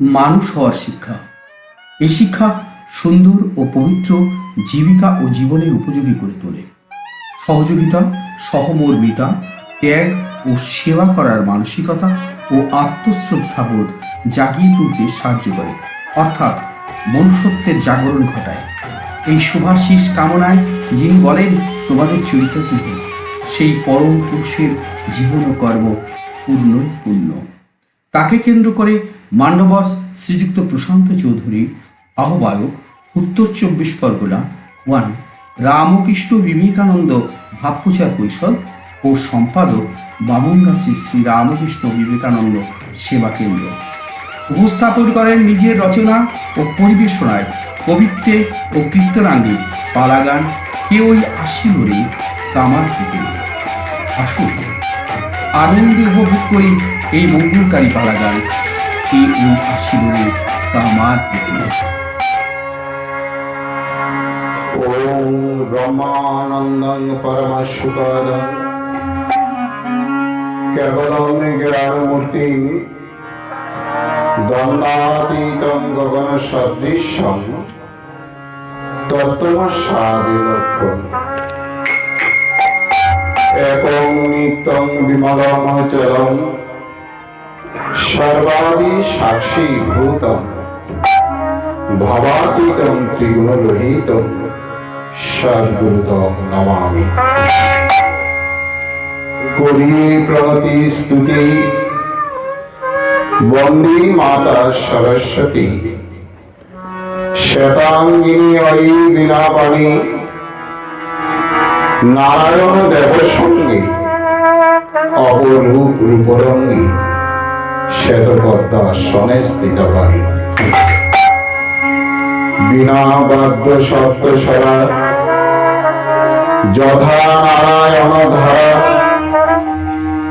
মানুষ হওয়ার শিক্ষা। এই শিক্ষা সুন্দর ও পবিত্র জীবিকা ও জীবনের উপযোগী করে তোলে। সহযোগিতা, সহমর্মিতা, ত্যাগ ও সেবা করার মানসিকতা ও আত্মশ্রদ্ধাবোধ জাগিয়ে তুলতে সাহায্য করে, অর্থাৎ মনুষ্যত্বের জাগরণ ঘটায়। এই শুভাশিস কামনায় যিনি বলেন, তোমাদের চরিত্র হোক, সেই পরম পুরুষের জীবন ও কর্ম পূর্ণই পূর্ণ। তাকে কেন্দ্র করে মান্ডবর শ্রীযুক্ত প্রশান্ত চৌধুরী, আহ্বায়ক, উত্তর 24 পরগনা 1, রামকৃষ্ণ বিবেকানন্দ ভাবপ্রচার পরিষদ ও সম্পাদক বামুনগাছি শ্রী শ্রী রামকৃষ্ণ বিবেকানন্দ সেবা কেন্দ্র উপস্থাপন করেন নিজের রচনা ও পরিবেশনায় কবিত্বে ও কীর্তনাঙ্গে পালাগান কেউই আসিল রে কামার পুকুরে। আসুন আনন্দে উপভোগ করি এই মঙ্গলকারী পালাগান কেউই আসিল রে কামার পুকুরে। ওম ব্রহ্মানন্দং পরমশুকরং কেবলং জ্ঞানমূর্তিং দ্বন্দ্বাতীতং গগন সদৃশং তত্ত্বমস্যাদি লক্ষ্যং একং নিত্যং বিমলং চলং সর্বাদি সাক্ষী ভূতং ভাবাতীতং ত্রিগুণরহিতং সদ্গুরুতং নমামি। করি প্রণতি স্তুতি বন্দে মাতা সরস্বতী শ্বেতাঙ্গিনী অয়ি বীণাপাণি নারায়ণ দেব সঙ্গে অপরূপ রূপরঙ্গী শ্বেতপদ্মা সনে স্থিত বাণী। বিনা বাদ্য শব্দ সরা যথা নারায়ণ ধারা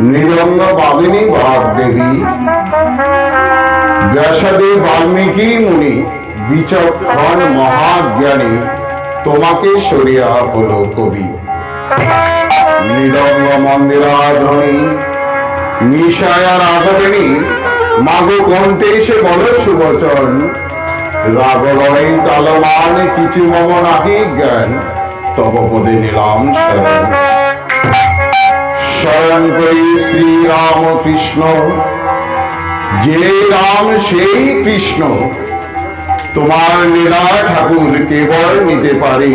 মৃদঙ্গ বাদিনী বাগদেবী ব্যাসদেব বাল্মীকি মুনি বিচক্ষণ মহাজ্ঞানী তোমাকে সরিয়া হলো কবি। মৃদঙ্গ মন্দিরাধ্বনি নিশায়া রাগবিনী মাগো কণ্ঠে সে বল সুবচন রাগলয় তালমান কিছু মম নাহি জ্ঞান তব পদে নিলাম শরণ। শরণ করি শ্রী রাম কৃষ্ণ যে রাম সেই কৃষ্ণ তোমার লীলা ঠাকুর কেবল নিতে পারি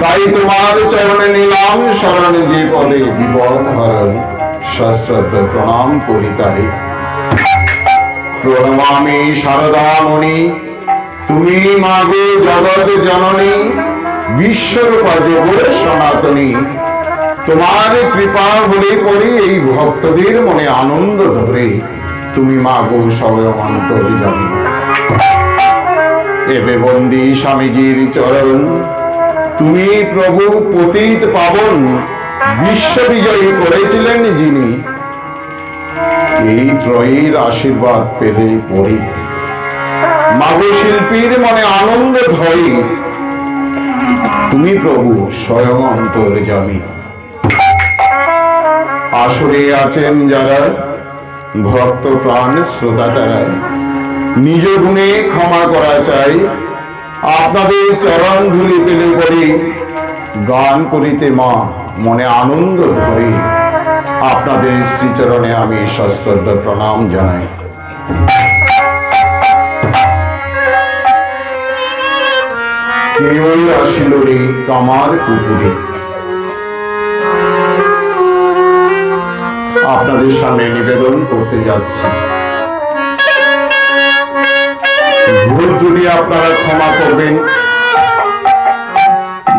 তাই তোমার চরণে নিলাম শরণ যে পদে বিপদ হরণ সশ্রদ্ধ প্রণাম করি তারে। প্রণমামি শারদামণি তুমি মাগো জগৎ জননী বিশ্বরূপা জগৎ সনাতনী তোমার কৃপা হলে পরে এই ভক্তদের মনে আনন্দ ধরে তুমি মাগো স্বয়ং অন্তর্যামী। এবে বন্দী স্বামীজির চরণ তুমি প্রভু পতিত পাবন বিশ্ব বিজয়ী করেছিলেন যিনি এই ত্রয়ীর আশীর্বাদ পেলে পরে মাগো শিল্পীর মনে আনন্দ ধরে তুমি প্রভু স্বয়ং অন্তর্যামী। আসরে আছেন যারা ভক্ত প্রাণ শ্রোতা তারা নিজ গুণে ক্ষমা করা চাই আপনাদের চরণ ধুলি পেলে পরে গান করিতে মা মনে আনন্দ ধরে আপনাদের শ্রীচরণে আমি সশ্রদ্ধ প্রণাম জানাই। কেউই আসিল রে কামার পুকুরে আপনাদের সামনে নিবেদন করতে যাচ্ছি। ভুল ত্রুটি আপনারা ক্ষমা করবেন।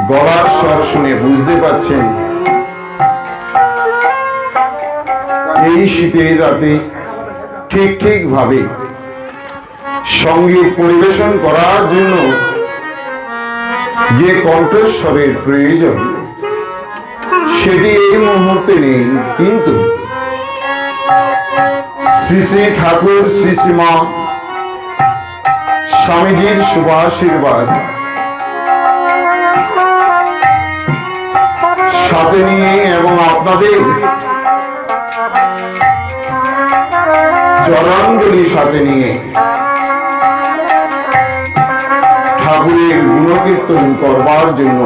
গলার স্বর শুনে বুঝতে পারছেন এই শীতের রাতে ঠিক ভাবে সঙ্গীত পরিবেশন করার জন্য যে কণ্ঠস্বরের প্রয়োজন সেটি এই মুহূর্তে নেই, কিন্তু শ্রী শ্রী ঠাকুর শ্রী শ্রীমা স্বামীজির শুভাশীর্বাদ সাথে নিয়ে এবং আপনাদের চরণগুলি সাথে নিয়ে ঠাকুরের গুণকীর্তন করবার জন্য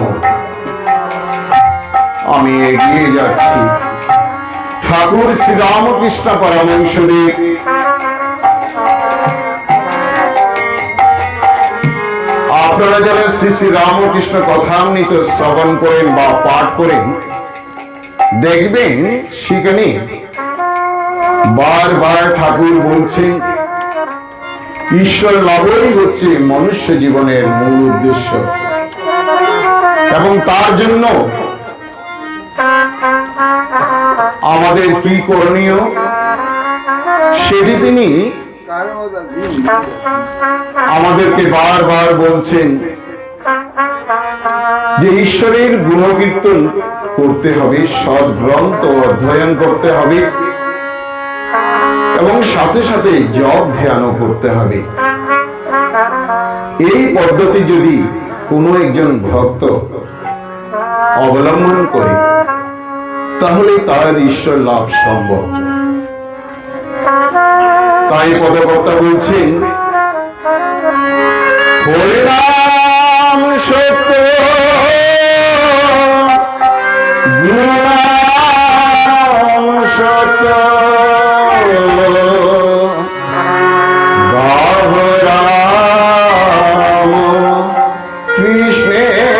আমি এগিয়ে যাচ্ছি। ঠাকুর শ্রীরামকৃষ্ণ পরমহংসদেব আপনারা যারা শ্রী শ্রী রামকৃষ্ণ কথামৃত শ্রবণ করেন বা পাঠ করেন, দেখবেন সেখানে বারবার ঠাকুর বলছেন ঈশ্বর লাভই হচ্ছে মনুষ্য জীবনের মূল উদ্দেশ্য, এবং তার জন্য আমাদের কি করণীয় সেটি তিনি আমাদেরকে বারবার বলছেন যে ঈশ্বরের গুণকীর্তন করতে হবে, সৎ গ্রন্থ অধ্যয়ন করতে হবে এবং সাথে সাথে জপ ধ্যানও করতে হবে। এই পদ্ধতি যদি কোনো একজন ভক্ত অবলম্বন করে তাহলে তার ঈশ্বর লাভ সম্ভব। তাই পদকর্তা বলছেন হরিনাম সত্য গুণনাম সত্য গাহ রাম কৃষ্ণের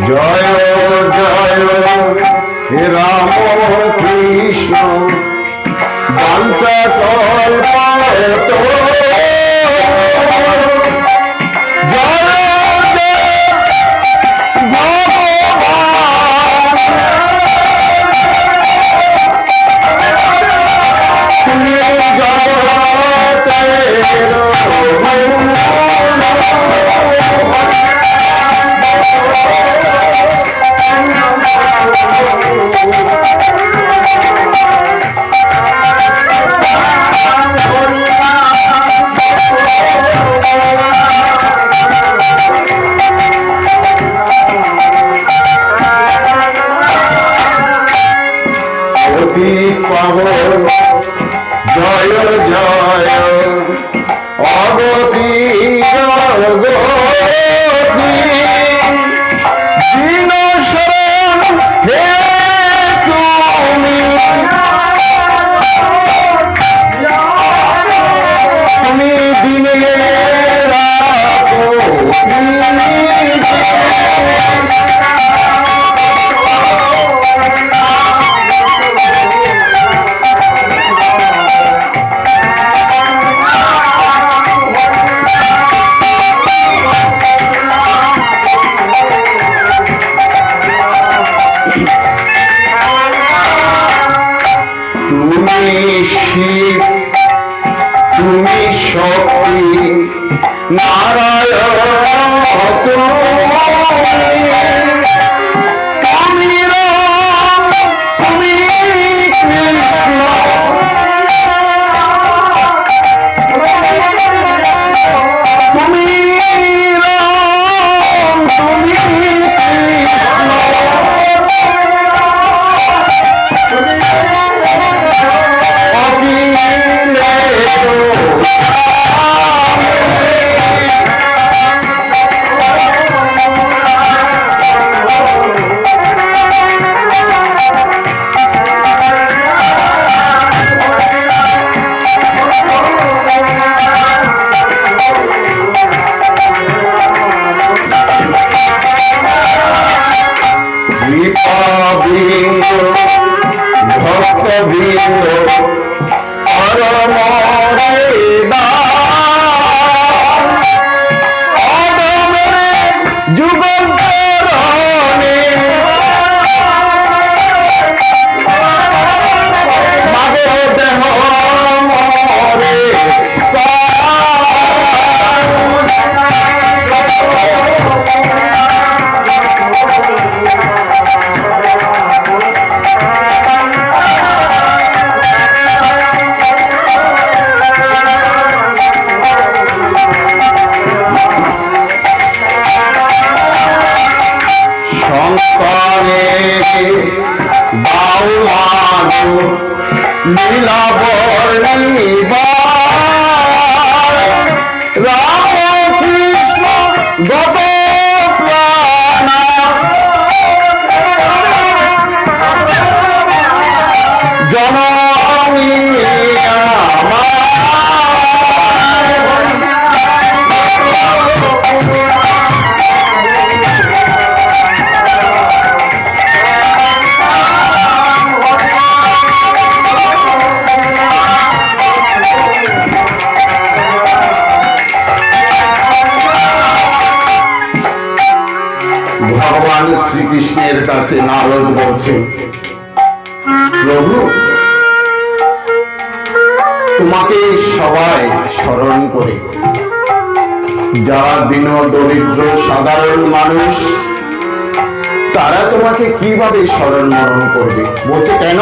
জয় জয় হে রাম কৃষ্ণ বাঞ্ছা কল্পত জয় জয় অগতি দীন শরণ হে তুমি দিনে রাখো শিব তুমি শক্তি নারায়ণ তুমি রাম তুমি কৃষ্ণ তুমি রাম তুমি কৃষ্ণ অখিলে লীলাবর্ণিবার রাম কৃষ্ণ গত প্রাণা জননী আমার ভগবান শ্রীকৃষ্ণের কাছে নারদ বলছে, প্রভু তোমাকে সবাই স্মরণ করে, যারা দীন দরিদ্র সাধারণ মানুষ তারা তোমাকে কিভাবে স্মরণ মরণ করবে? বলছে কেন?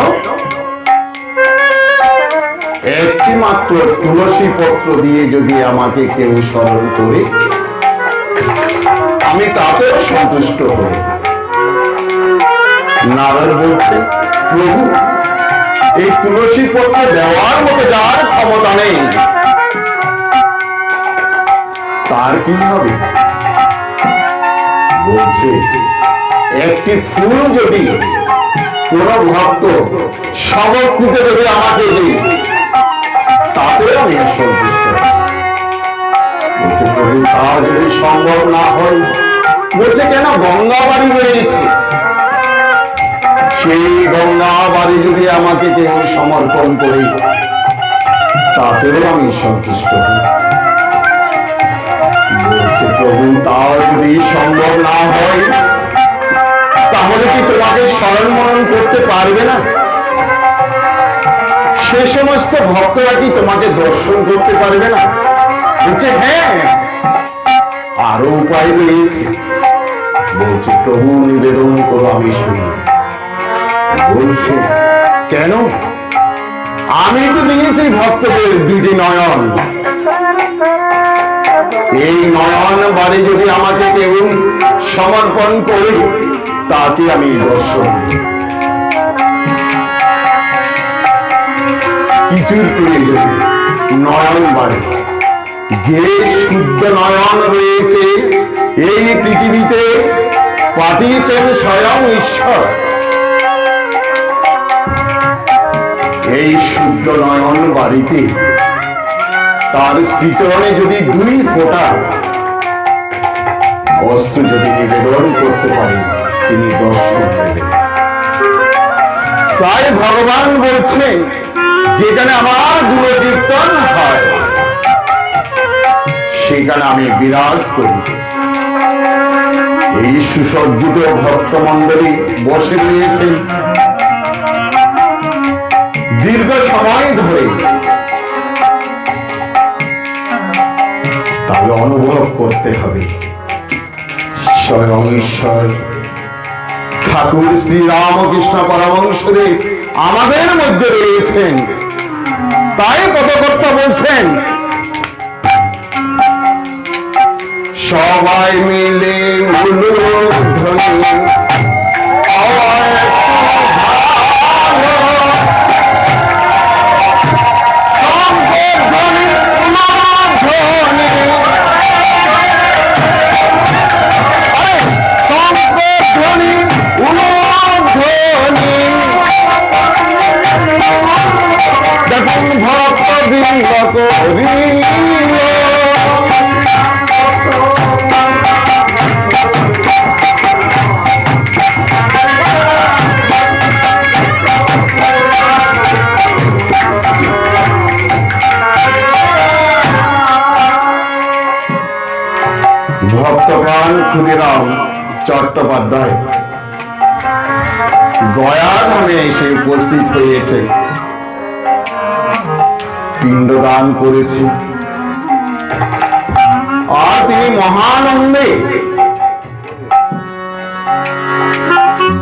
একটি মাত্র তুলসী পত্র দিয়ে যদি আমাকে কেউ স্মরণ করে আমি তাতেও সন্তুষ্ট হই। নারদ বলছে, প্রভু এই তুলসী পত্র দেওয়ার মতো যার ক্ষমতা নেই তার কি হবে? বলছে, একটি ফুল যদি কোন ভক্ত সমর্পিত যদি আমাকে দিই তাতেও আমি সন্তুষ্ট। বলছে, প্রভু তা যদি সম্ভব না হয়, বলছে কেন, গঙ্গা বাড়ি রয়েছে, সেই গঙ্গা বাড়ি যদি আমাকে কেউ সমর্পণ করি তাতেও আমি সন্তুষ্ট হই। বলছে, প্রভু তা যদি সম্ভব না হয় তাহলে কি তোমাকে স্মরণ মরণ করতে পারবে না? সে সমস্ত ভক্তরা কি তোমাকে দর্শন করতে পারবে না? বলছে, হ্যাঁ আরো উপায় রয়েছে। বলছে, প্রভু নিবেদন করো আমি শুনি। বলছে, কেন? আমি তো দিয়েছি ভক্তদের দুটি নয়ন, এই নয়ন বাড়ি যদি আমাকে কেউ সমর্পণ করে তাকে আমি দর্শন দিই। কিছুর প্রয়োজন নয়ন বাড়ি, যে শুদ্ধ নয়ন রয়েছে এই পৃথিবীতে পাঠিয়েছেন স্বয়ং ঈশ্বর। এই শুদ্ধ নয়ন বাড়িতে তার শ্রীচরণে যদি 2 ফোঁটা অস্ত্র যদি নিবেদন করতে পারে তিনি দর্শন দেবেন। তাই ভগবান বলছেন, যেখানে আমার গুণকীর্তন হয় সেখানে আমি বিরাজ করি। এই সুসজ্জিত ভক্তমণ্ডলী বসে রয়েছেন দীর্ঘ সময় ধরে, তাহলে অনুভব করতে হবে স্বয়ং ঈশ্বর ঠাকুর শ্রী রামকৃষ্ণ পরমহংসদেব আমাদের মধ্যে রয়েছেন। তাই পদকর্তা বলছেন, সবাই মিলে উলুধ্বনি ভক্তপ্রাণ ক্ষুদিরাম চট্টোপাধ্যায় গয়া ধামে এসে উপস্থিত হয়েছে, পিণ্ডদান করেছে, আর তিনি মহানন্দে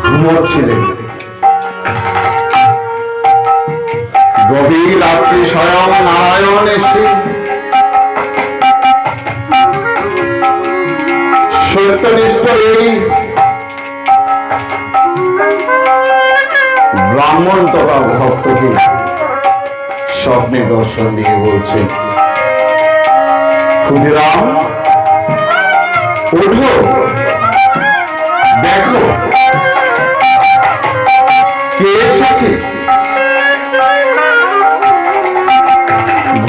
ঘুমোচ্ছিলেন। গভীর রাত্রে স্বয়ং নারায়ণ এসে সত্যনিষ্ঠ এই ব্রাহ্মণ তথা ভক্তকে স্বপ্নে দর্শন দিয়ে বলছে, ক্ষুদিরাম উঠলো, দেখো কে এসেছে।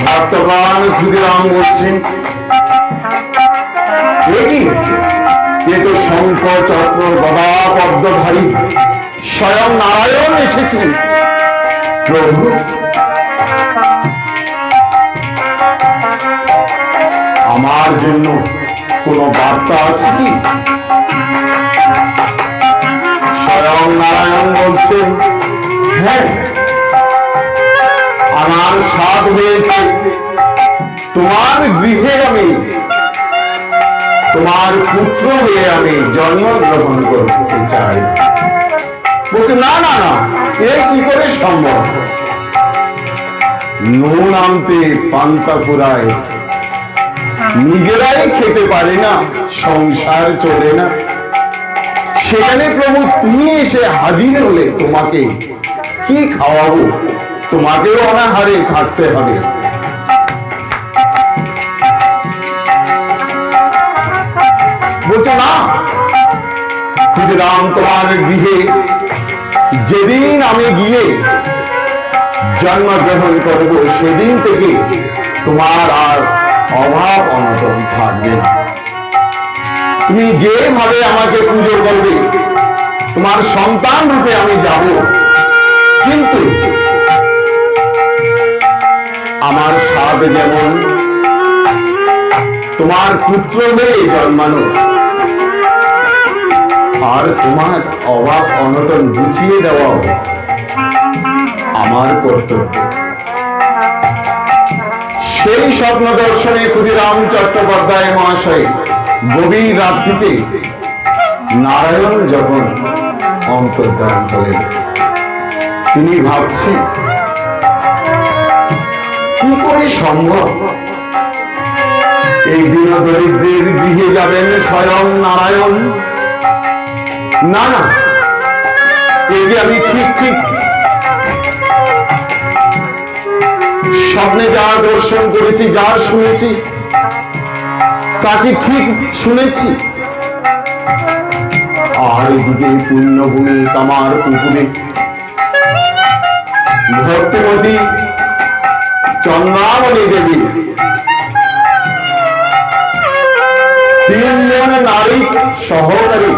ভক্তগণ ক্ষুদিরাম বলছেন, এ তো শঙ্খ চক্র গদা পদ্মধারী স্বয়ং নারায়ণ এসেছেন। প্রভু, আমার জন্য কোনো বার্তা আছে কি? স্বয়ং নারায়ণ বলছেন, হ্যাঁ, আমার সাধ হয়েছে, তোমার গৃহে আমি তোমার পুত্র হয়ে আমি জন্মগ্রহণ করতে চাই। বলছে, না না না, এ কি করে সম্ভব? নুন আনতে পান্তা ফুরায়, নিজেরাই খেতে পারে না, সংসার চলে না, সেখানে প্রভু তুমি এসে হাজির হলে তোমাকে কি খাওয়াবো? তোমাকেও অনাহারে থাকতে হবে। বলছে, না, ক্ষুদিরাম তোমার গৃহে যেদিন আমি গিয়ে জন্মগ্রহণ করব সেদিন থেকে তোমার আর অভাব অনটন থাকবে না। তুমি যেভাবে আমাকে পুজো করবে, তোমার সন্তান রূপে আমি যাব, কিন্তু আমার স্বাদ যেমন তোমার পুত্র হয়ে জন্মানো, আর তোমার অভাব অনটন বুঝিয়ে দেওয়াও আমার কর্তব্য। সেই স্বপ্ন দর্শনে ক্ষুদিরাম চট্টোপাধ্যায় মহাশয় গভীর রাত্রিতে নারায়ণ যখন অন্তর্ধান করেন, তিনি ভাবছেন, কি করে সম্ভব এই দিন দরিদ্রের গৃহে যাবেন স্বয়ং নারায়ণ? না না, এই যে আমি ঠিক ঠিক স্বপ্নে যা দর্শন করেছি, যা শুনেছি, তাকে ঠিক শুনেছি। আর এদিকে পুণ্যভূমি কামার পুকুরে ভক্তিমতী চন্দ্রামণি দেবী তিনজন নারী সহকারী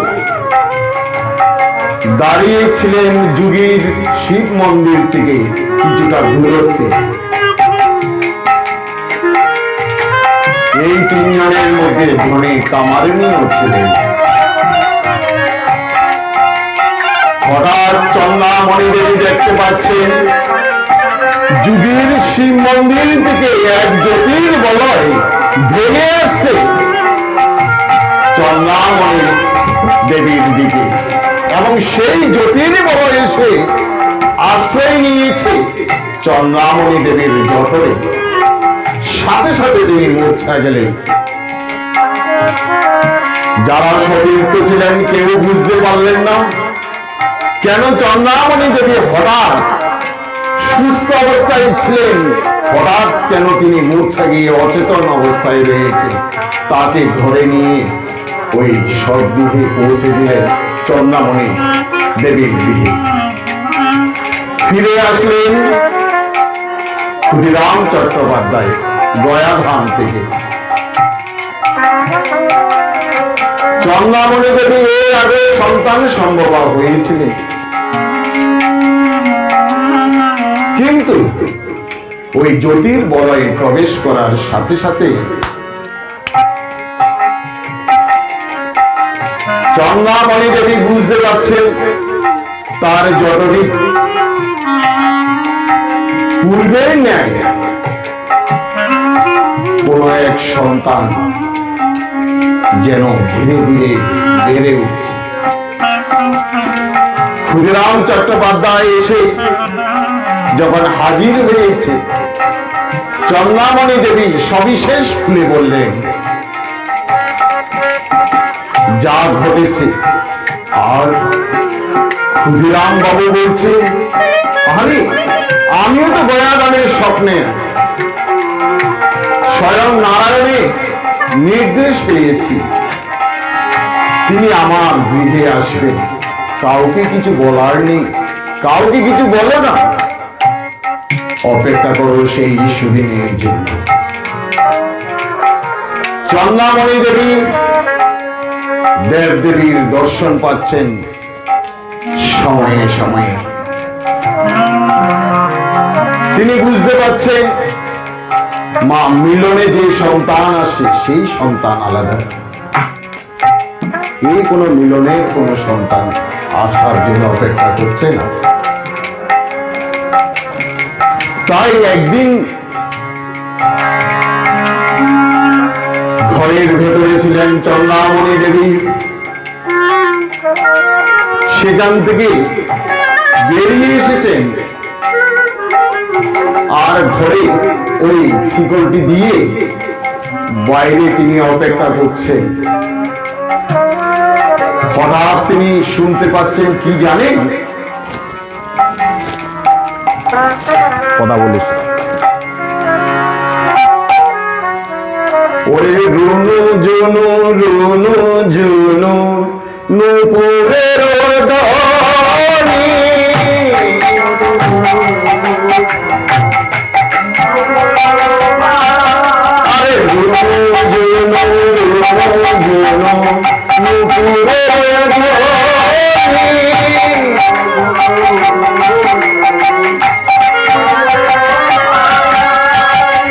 দাঁড়িয়েছিলেন যুগীর শিব মন্দির থেকে কিছুটা দূরত্বে। এই তিনজনের মধ্যে ধনী কামারিনীও ছিলেন। হঠাৎ চন্দ্রামণি দেবী দেখতে পাচ্ছেন যুগীর শিব মন্দির থেকে এক জ্যোতির বলয় ভেঙে আসছে চন্দ্রামণি দেবীর দিকে, এবং সেই জ্যোতির বলয় এসে আশ্রয় নিয়েছে চন্দ্রামণি দেবীর জঠরে। সাথে সাথে তিনি মূর্ছা গেলেন। যারা সতীর্থ ছিলেন কেউ বুঝতে পারলেন না কেন চন্দ্রামণি দেবী হঠাৎ সুস্থ অবস্থায় ছিলেন, হঠাৎ কেন তিনি মূর্ছা গিয়ে অচেতন অবস্থায় রয়েছে। তাকে ধরে নিয়ে ওই সদ্গৃহে পৌঁছে দিলেন চন্দ্রামণি দেবীর গৃহে। ফিরে আসলেন ক্ষুদিরাম চট্টোপাধ্যায় গয়াধাম থেকে। চন্দ্রামণি দেবী এর আগে সন্তান সম্ভবা হয়েছিলেন, কিন্তু ওই জ্যোতির বলয়ে প্রবেশ করার সাথে সাথে চন্দ্রামণি দেবী বুঝতে পারছেন তার জননী পূর্বের ন্যায় কোন এক সন্তান যেন ধীরে ধীরে বেড়ে উঠছে। ক্ষুদিরাম চট্টোপাধ্যায় এসে যখন হাজির হয়েছে, চন্দ্রামণি দেবী সবিশেষ খুলে বললেন যা ঘটেছে। আর ক্ষুদিরাম বাবু বলছে, আরে আমিও তো গয়াদানের স্বপ্নে স্বয়ং নারায়ণের নির্দেশ পেয়েছি, তিনি আমার গৃহে আসবেন। কাউকে কিছু বলার নেই, কাউকে কিছু বলো না, অপেক্ষা করো সেই সুদিনের জন্য। চন্দ্রামণি দেবী দেবদেবীর দর্শন পাচ্ছেন সময়ে সময়ে। তিনি বুঝতে পারছেন মা মিলনে যে সন্তান আসে সেই সন্তান আলাদা, এই কোনো মিলনের কোন সন্তান আসার জন্য অপেক্ষা করছে না। তাই একদিন ঘরের ভেতরে ছিলেন চন্দ্রামণি দেবী, সেখান থেকে বেরিয়ে এসেছেন আর ঘরে ওই শিকলটি দিয়ে বাইরে তিনি অপেক্ষা করছেন। হঠাৎ তিনি শুনতে পাচ্ছেন কি জানেন? কথা বলিস ওরে রুনু জুনু রুনু জুনু নূপুরের ধ্বনি, আরে রুনু জুনু রুনু জুনু নূপুরের ধ্বনি,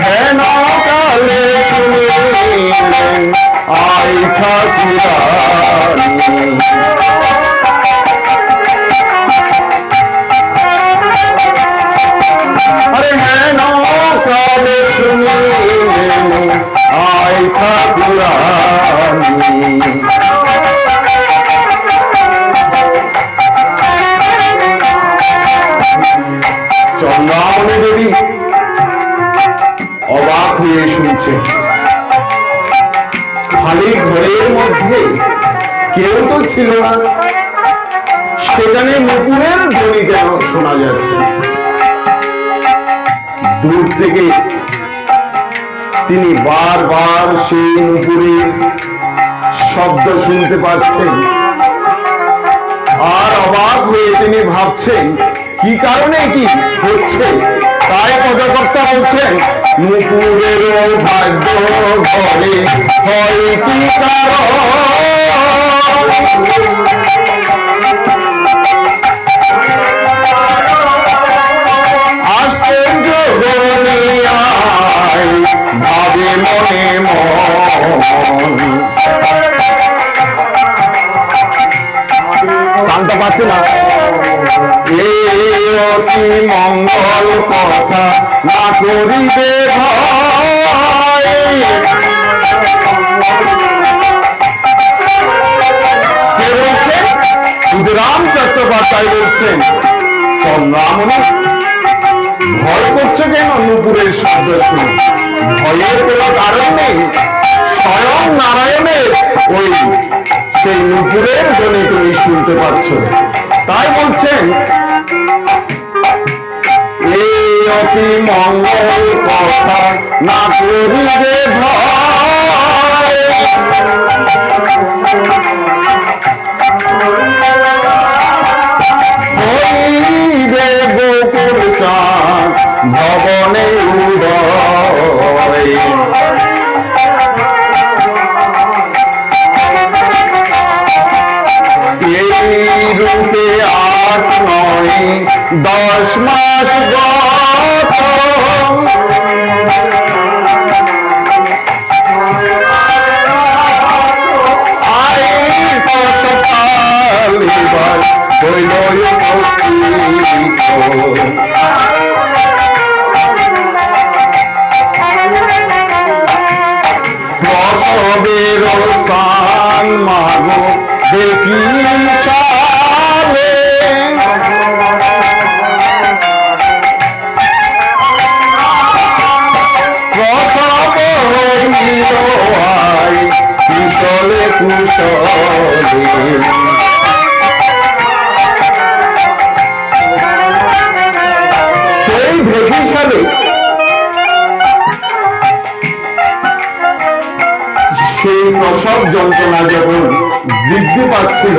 হেন কালে শুনিলেন আই ঠাকুরানী, আরে হেন কালে শুনিলেন আই ঠাকুরানী। চন্দ্রামণি দেবী অবাক হয়ে শুনছে, খালি ঘরের মধ্যে কেউ তো ছিল না, সেখানে নূপুরের ধ্বনি কেন শোনা যাচ্ছে? দূর থেকে তিনি বারবার সেই নূপুরের শব্দ শুনতে পাচ্ছেন, আর অবাক হয়ে তিনি ভাবছেন কি কারণে কি হচ্ছে। তাই পদকর্তা বলছেন, নূপুরের ভাগ্য ঘরে হয় কি কারণ, আশ্চর্য গনিয়ায় ভাবে মনে মন। শান্ত পাচ্ছে না, অতি মঙ্গল কথা না করিবে ভয়, কে বলছেন? ক্ষুদিরাম চট্টোপাধ্যায় বলছেন, চন্দ্রামণি ভয় করছে কেন নূপুরের শব্দ শুনে? ভয়ের কোনো কারণ নেই, স্বয়ং নারায়ণের ওই সেই নূপুরের ধ্বনি তুমি শুনতে পাচ্ছ। তাই বলছেন, এই অতি মঙ্গল কথা না করিবে ভয়, হইবে গোকুল চাঁদ ভবনে উদয়, এই রূপে 8-9-10 মাস গত, প্রসবের স্থান মাগো দেখি সালে, প্রসব হইল আই কুশলে কুশলে, পাচ্ছিল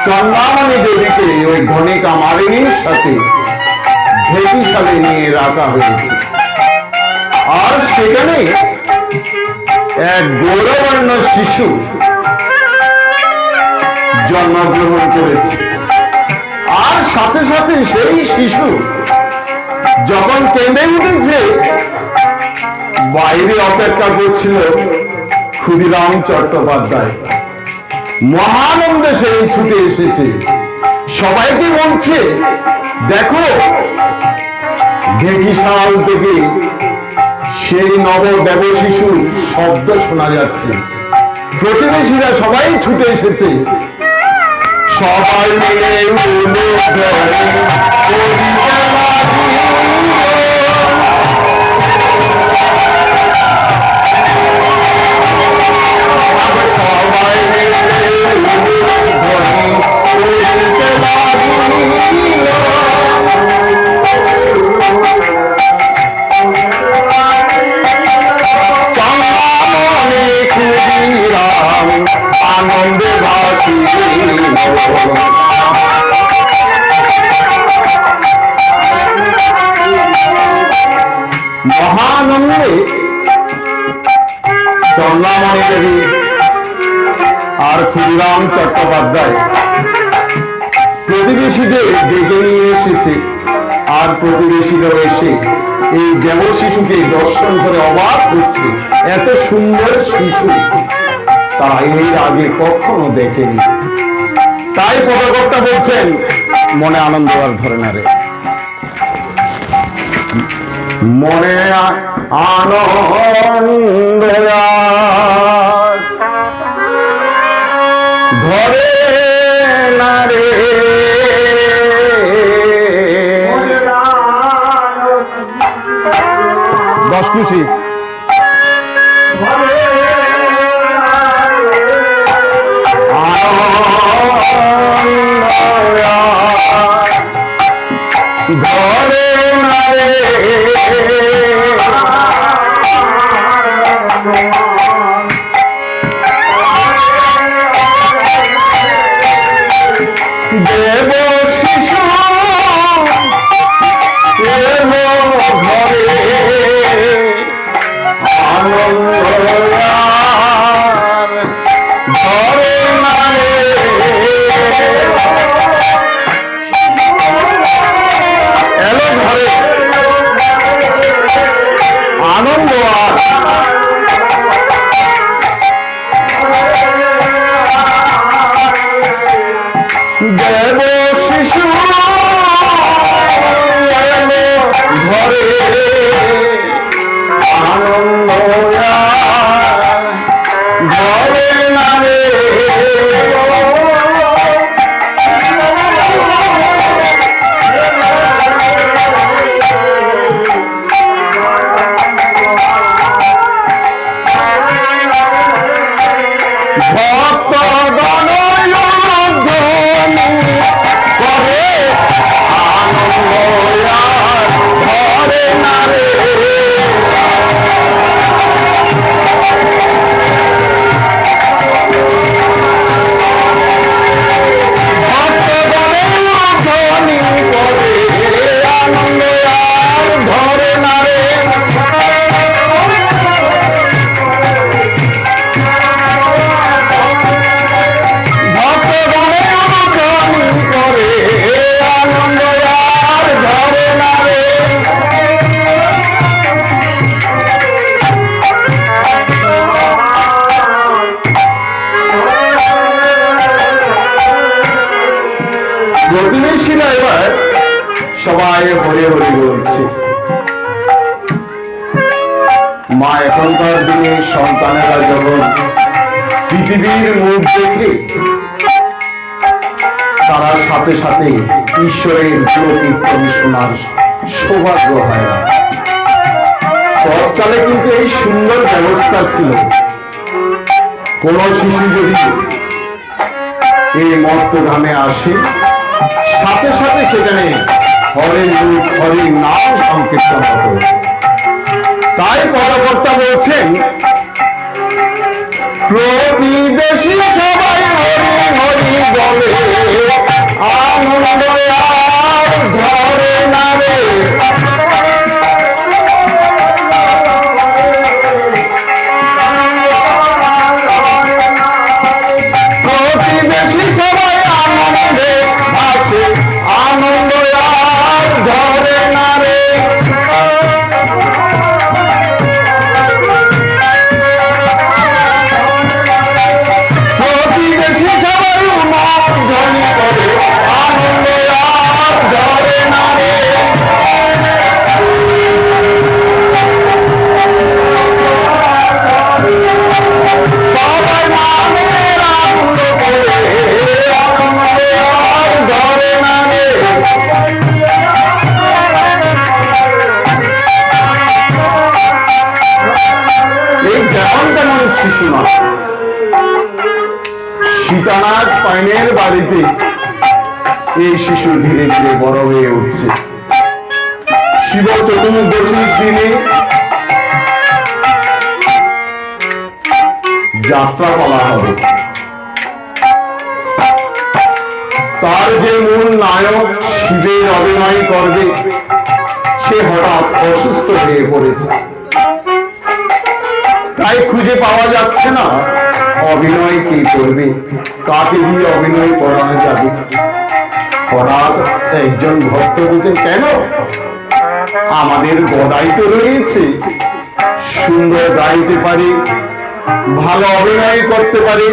চন্দ্রামণি দেবীকে ওই ধনী কামারিনীর সাথে ঢেকিশালে নিয়ে রাখা হয়েছে। আর সেখানে এক গৌরবর্ণ শিশু জন্মগ্রহণ করেছে। আর সাথে সাথে সেই শিশু যখন কেঁদে উঠেছে, বাইরে অপেক্ষা করছিল ক্ষুদিরাম চট্টোপাধ্যায়। মহানন্দে সেই ছুটে এসেছে, সবাইকে বলছে, দেখো ঢেকিশাল থেকে সেই নবদেব শিশুর শব্দ শোনা যাচ্ছে। প্রতিবেশীরা সবাই ছুটে এসেছে, সবাই মিলে আনন্দে ভাসি মহানন্দে চন্দ্রামণি দেবী আর ক্ষুদিরাম চট্টোপাধ্যায় প্রতিবেশীদের ডেকে নিয়ে এসেছে। আর প্রতিবেশীরা এসে এই দেব শিশুকে দর্শন করে অবাক হচ্ছে, এত সুন্দর শিশু তা এর আগে কখনো দেখেনি। তাই পদকর্তা বলছেন, মনে আনন্দ আর ধরে না রে, মনে আনন্দ ধরে না রে, দশ খুশি ধরে না রে, দেব শিশু এলো ঘরে আনন্দ ধরে না রে, এলো ঘরে আনন্দ দেব শিশু এলো ঘরে আনন্দ ঘরে না রে, ভক্ত করে আনন্দ ঘরে না রে, প্রতিবেশীরা এবার সবাই হরে হরে বলছে। মা এখনকার দিনে সন্তানেরা যখন পৃথিবীর মুখ দেখে তারা সাথে সাথে ঈশ্বরের গুণকীর্তন শোনার সৌভাগ্য হয় না। তৎকালে কিন্তু এই সুন্দর ব্যবস্থা ছিল, কোন শিশু যদি এই মর্তধামে আসে সাথে সাথে সেখানে হরের রূপ হরির নাম সংকীর্তন হতো। তাই পদকর্তা বলছেন, প্রতিবেশী সবাই হরি হরি বলে, আনন্দ আর ধরে না রে। প্রতিবেশী সবাই আনন্দে ভাসে, আনন্দ আর ধরে না রে। প্রতিবেশী সবাই উন্মোধনী করে, আনন্দ আর ধরে না রে। সবাই নামের আনন্দ করে, আনন্দ আর ধরে না রে। এই যেমন তেমন শিশু না, সীতানাথ পাইনের বাড়িতে এই শিশু ধীরে ধীরে বড় হয়ে উঠছে। শিব চতুর্দশীর দিনে যাত্রা বলা হবে। তার যে মূল নায়ক শিবের অভিনয় করবে, সে হঠাৎ অসুস্থ হয়ে পড়েছে। তাই খুঁজে পাওয়া যাচ্ছে না অভিনয় কি করবে, কাকে দিয়ে অভিনয় করানো যাবে। হঠাৎ একজন ভক্ত বলছেন, কেন আমাদের গদাই তো রয়েছে, সুন্দর গাইতে পারে, ভালো অভিনয় করতে পারে,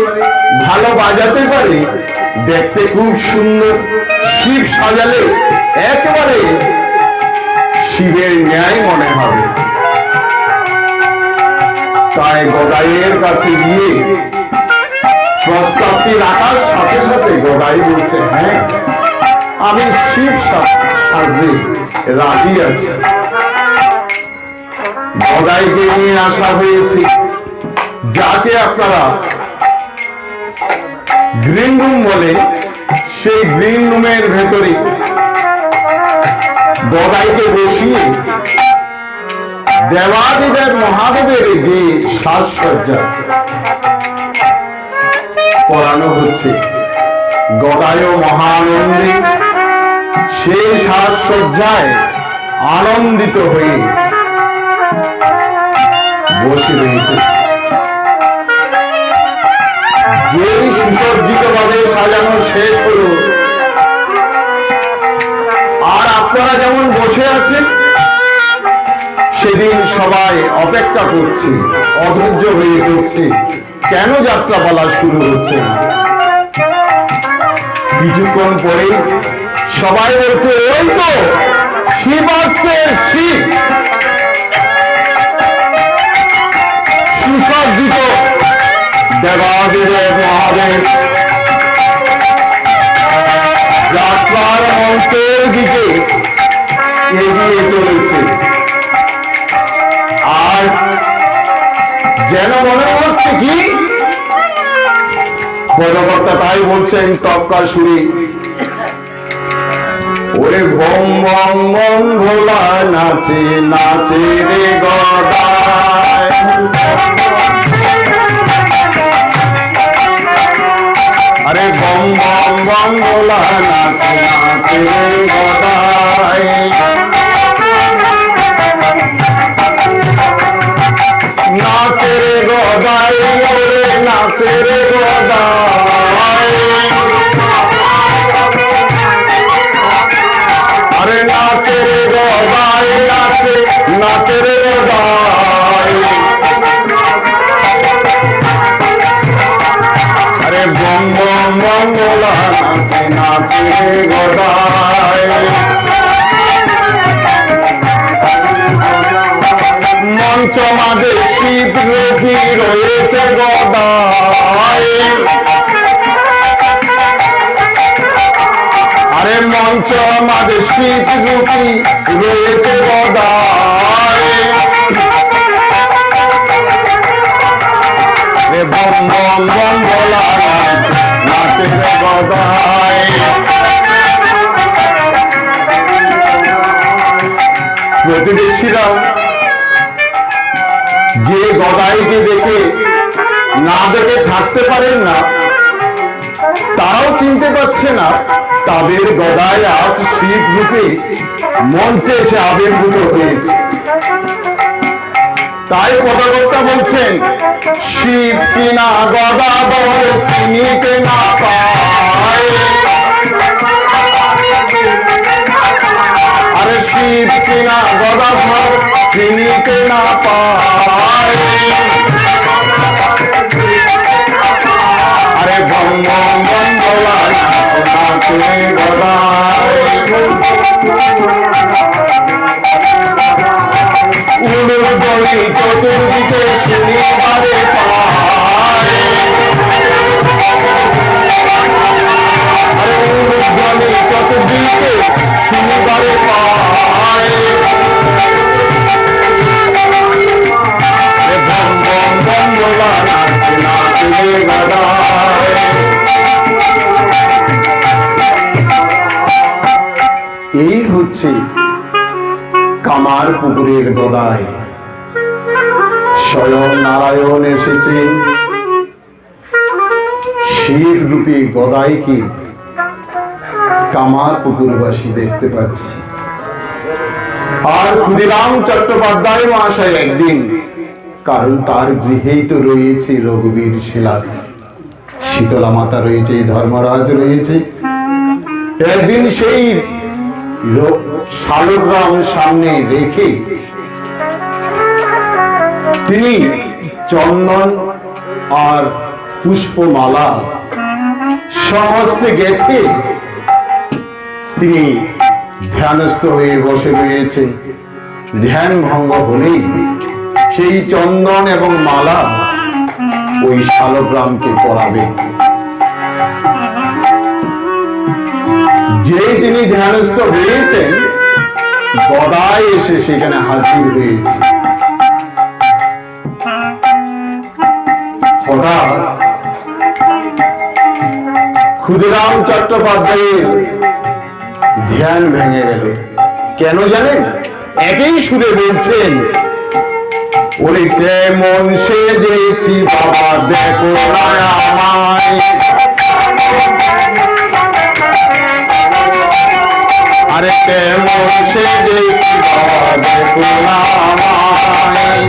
ভালো বাজাতে পারে, দেখতে খুব সুন্দর, শিব সাজালে একেবারে শিবের ন্যায় মনে হবে। তাই গদাইয়ের কাছে গিয়ে প্রস্তাবটি রাখার সাথে সাথে গদাই বলছে, হ্যাঁ আমি শিব সাজতে রাজি আছি। গদাইকে নিয়ে আসা হয়েছে, যাকে আপনারা গ্রিন রুম বলে। সেই গ্রিন রুমের ভেতরে গদাইকে বসিয়ে দেবাদিদেব মহাদেবের যে সাজসজ্জা করানো হচ্ছে, গদায় মহানন্দে সেই সাজসজ্জায় আনন্দিত হয়ে বসে রয়েছে। যে সুসজ্জিত ভাবে সাজানো শেষ হলো, আর আপনারা যেমন বসে আছেন, সেদিন সবাই অপেক্ষা করছে, অধৈর্য হয়ে পড়ছে, কেন যাত্রাপালা শুরু হচ্ছে না। কিছুক্ষণ পরে সবাই বলছে, ওই তো শিব আসছে, শিব। সুসজ্জিত দেবাদিদেব মহাদেব যাত্রার মঞ্চের দিকে এগিয়ে চলেছে। আর যেন মনে হচ্ছে কি, পদকর্তা তাই বলছেন টপকা সুরে, ওরে বম বম বম ভোলা নাচে নাচে রে গদাই। আরে বম বম বম ভোলা নাচে নাচে রে গদাই। নাচে রে গদাই, ওরে নাচে রে গদাই। আরে নাচে রে গদাই, নাচে নাচে রে গদাই। আরে বম বম বম ভোলা নাচে নাচে রে গদাই। মঞ্চ মাঝে শিব রূপী রয়েছে গদাই। আরে মঞ্চ মাঝে শিব রূপী রয়েছে গদাই। বম বম বম ভোলা নাচে রে গদাই। প্রতিবেশীরা যে গদাইকে দেখে না দেখে পারছে না, তাদের গদায় আজ শিব রূপে মঞ্চে এসে আবির্ভূত হয়েছে। তাই পদকর্তা বলছেন, শিব কিনা গদাধর চিনিতে না পায়, আরে শিব কিনা গদাধর চিনিতে না পায়, আরে বম বম বম বলা নাচে গদায়, উলুর দড়ি চতুর্দিকে শনিবারে পায়, আরে উলুর দড়ি চতুর্দিকে শনিবারে পায়, বম বম বম বলা নাচে গদায়। এই হচ্ছে কামার পুকুরের গদায় স্বয়ং নারায়ণ এসেছে শিব রূপী গদাইকে কামার পুকুরবাসী দেখতে পাচ্ছি। আর ক্ষুদিরাম চট্টোপাধ্যায় মহাশয় একদিন, কারণ তার গৃহেই তো রয়েছে রঘুবীর শিলা, শীতলা মাতা রয়েছে, ধর্মরাজ রয়েছে, একদিন সেই শালগ্রাম সামনে রেখে তিনি চন্দন আর পুষ্পমালা সমস্তে গেঁথে তিনি ধ্যানস্থ হয়ে বসে রয়েছেন। ধ্যান ভঙ্গ হলেই সেই চন্দন এবং মালা ওই শালগ্রামকে পরাবে। যে তিনি ধ্যানস্থ হয়েছেন, গদায় এসে সেখানে হাজির হয়েছে। হঠাৎ ক্ষুদিরাম চট্টোপাধ্যায়ের ধ্যান ভেঙে গেল। কেন জানেন? একই সুরে বলছেন, ওরে কেমন সেজেছি বাবা দেখো না আমায়, আরে কেমন সেজেছি বাবা দেখো না আমায়,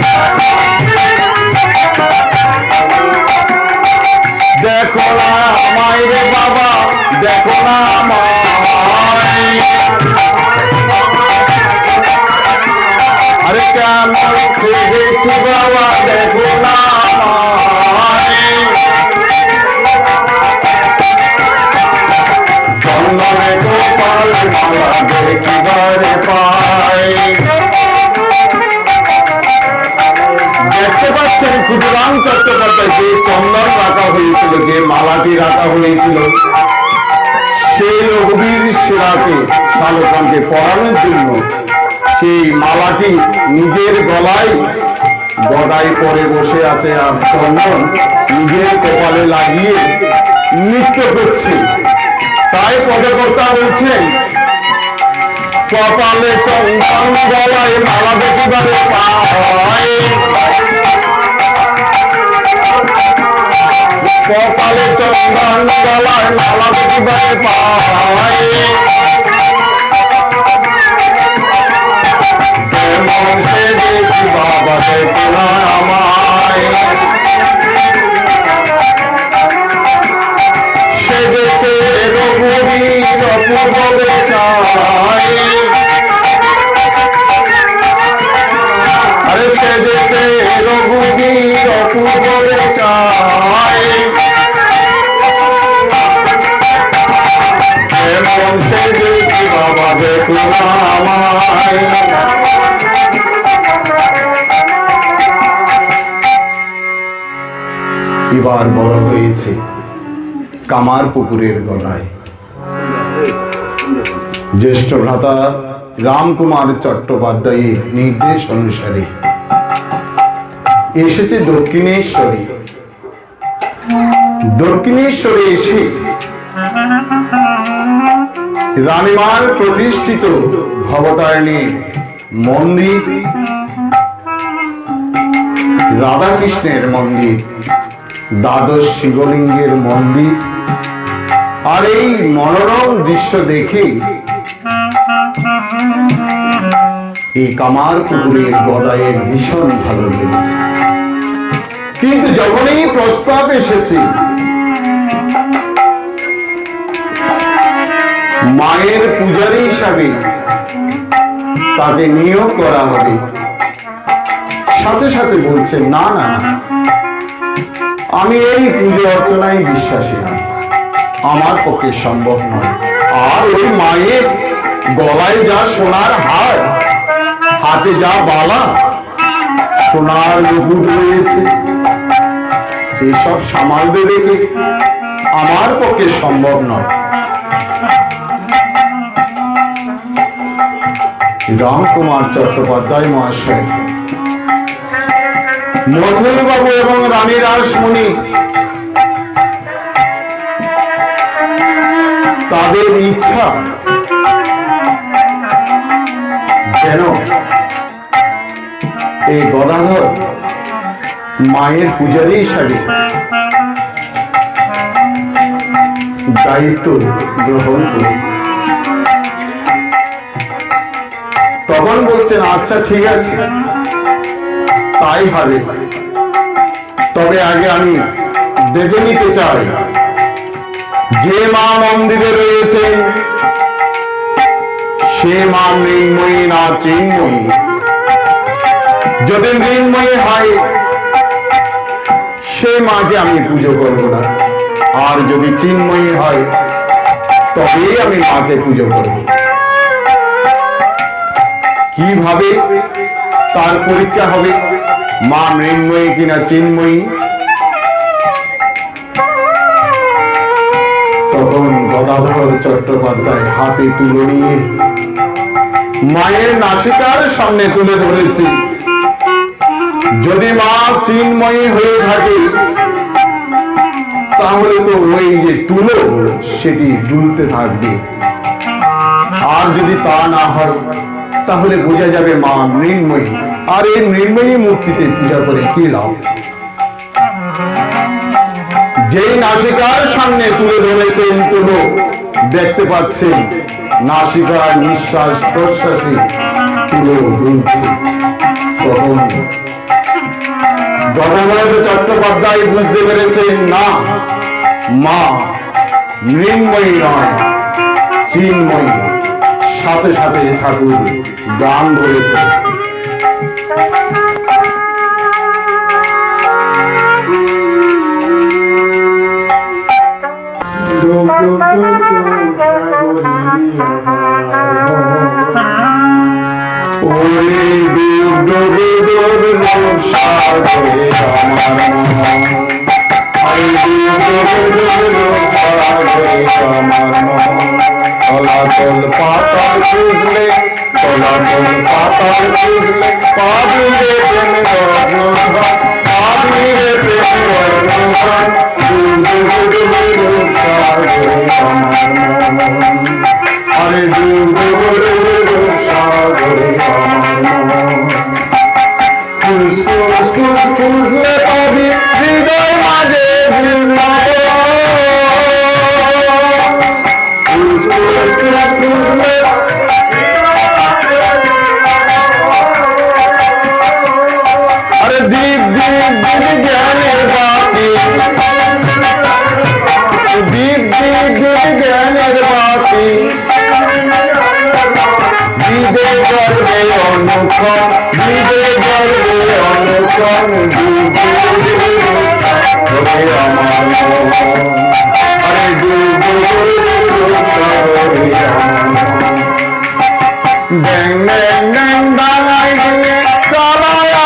দেখো না আমায় রে বাবা দেখো না আমায়, আরে কেমন সেজেছি বাবা দেখো না আমায়, চন্দনে গোপাল মালা দেখিবারে পাই। দেখতে পাচ্ছেন ক্ষুদিরাম চট্টোপাধ্যায় যে চন্দন রাখা হয়েছিল, যে মালাটি রাখা হয়েছিল, সেই রঘুবীর শিলাকে শালগ্রামকে পরানোর জন্য সেই মালাটি নিজের গলায় গদায় পরে বসে আছে, আর চন্দন নিজের কপালে লাগিয়ে নৃত্য করছে। তাই পদকর্তা বলছেন, কপালে চন্দন গলায় মালা দেখিবারে পায়, কপালে চন্দন গলায় মালা দেখিবারে পায়, কেমন সেজেছি বাবা দেখো না আমায়, সেজেছে রঘুবীর অপূর্ব বেশায়, আরে সেজেছে রঘুবীর অপূর্ব বেশায়, কেমন সেজেছি বাবা দেখো না আমায়। এবার বড় হয়েছে কামার পুকুরের গদায়। জ্যেষ্ঠ ভ্রাতা রামকুমার চট্টোপাধ্যায়ের নির্দেশ অনুসারে এসেছে দক্ষিণেশ্বরে। দক্ষিণেশ্বরে এসে রানীমার প্রতিষ্ঠিত ভবতারিণীর মন্দির, রাধাকৃষ্ণের মন্দির, দ্বাদশ শিবলিঙ্গের মন্দির আর এই মনোরম দৃশ্য দেখে এই কামার পুকুরের গদায়ের ভীষণ ভালো লেগেছে। কিন্তু যখনই প্রস্তাব এসেছে মায়ের পূজারী হিসাবে তাকে নিয়োগ করা হবে, সাথে সাথে বলছে না না না, আমি এই পুজো অর্চনায় বিশ্বাসী না, আমার পক্ষে সম্ভব নয়। আর ওই মায়ের গলায় যা সোনার হার, হাতে যা বালা, সোনার মুকুট রয়েছে, এসব সামালতে দেখে আমার পক্ষে সম্ভব নয়। রামকুমার চট্টোপাধ্যায় মহাশয়, মধুরবাবু এবং রানী রাসমণি তাদের ইচ্ছা যেন এই গদাধর মায়ের পূজারী হিসাবে দায়িত্ব গ্রহণ করে। তখন বলছেন আচ্ছা ঠিক আছে, তাই হবে, তবে আগে আমি দেখে নিতে চাই যে মা মন্দিরে রয়েছেন সে মা মৃন্ময়ী না চিন্ময়ী। যদি মৃন্ময়ী হয় সে মাকে আমি পুজো করব না, আর যদি চিন্ময়ী হয় তবেই আমি মাকে পুজো করব। কিভাবে তার পরীক্ষা হবে মা মৃন্ময়ী কিনা চিন্ময়ী? তখন গদাধর চট্টোপাধ্যায় হাতে তুলে নিয়ে মায়ের নাসিকার সামনে তুলে ধরেছে, যদি মা চিন্ময়ী হয়ে থাকে তাহলে তো ওই যে তুলো সেটি দুলতে থাকবে, আর যদি তা না হয় তাহলে বোঝা যাবে মা মৃন্ময়ী। আর এই মৃন্ময়ী মূর্তিতে পূজা করে কি লাভ? যেই নাসিকার সামনে তুলে ধরেছেন তুলো, দেখতে পাচ্ছেন নাসিকার নিঃশ্বাস প্রশ্বাসে তুলো দুলছে। তখন গদাধর চট্টোপাধ্যায় বুঝতে পেরেছেন না, মা মৃন্ময়ী নয় চিন্ময়ী। সাথে সাথে ঠাকুর গান বলেছে, তলাতল পাতাল খুঁজলে তলাতল পাতাল খুঁজলে পাবিলে প্রেম রত্নধন, পাবিলে প্রেম রত্নধন, আরে সাগরে খুঁজলে পাবি হৃদয় মাঝে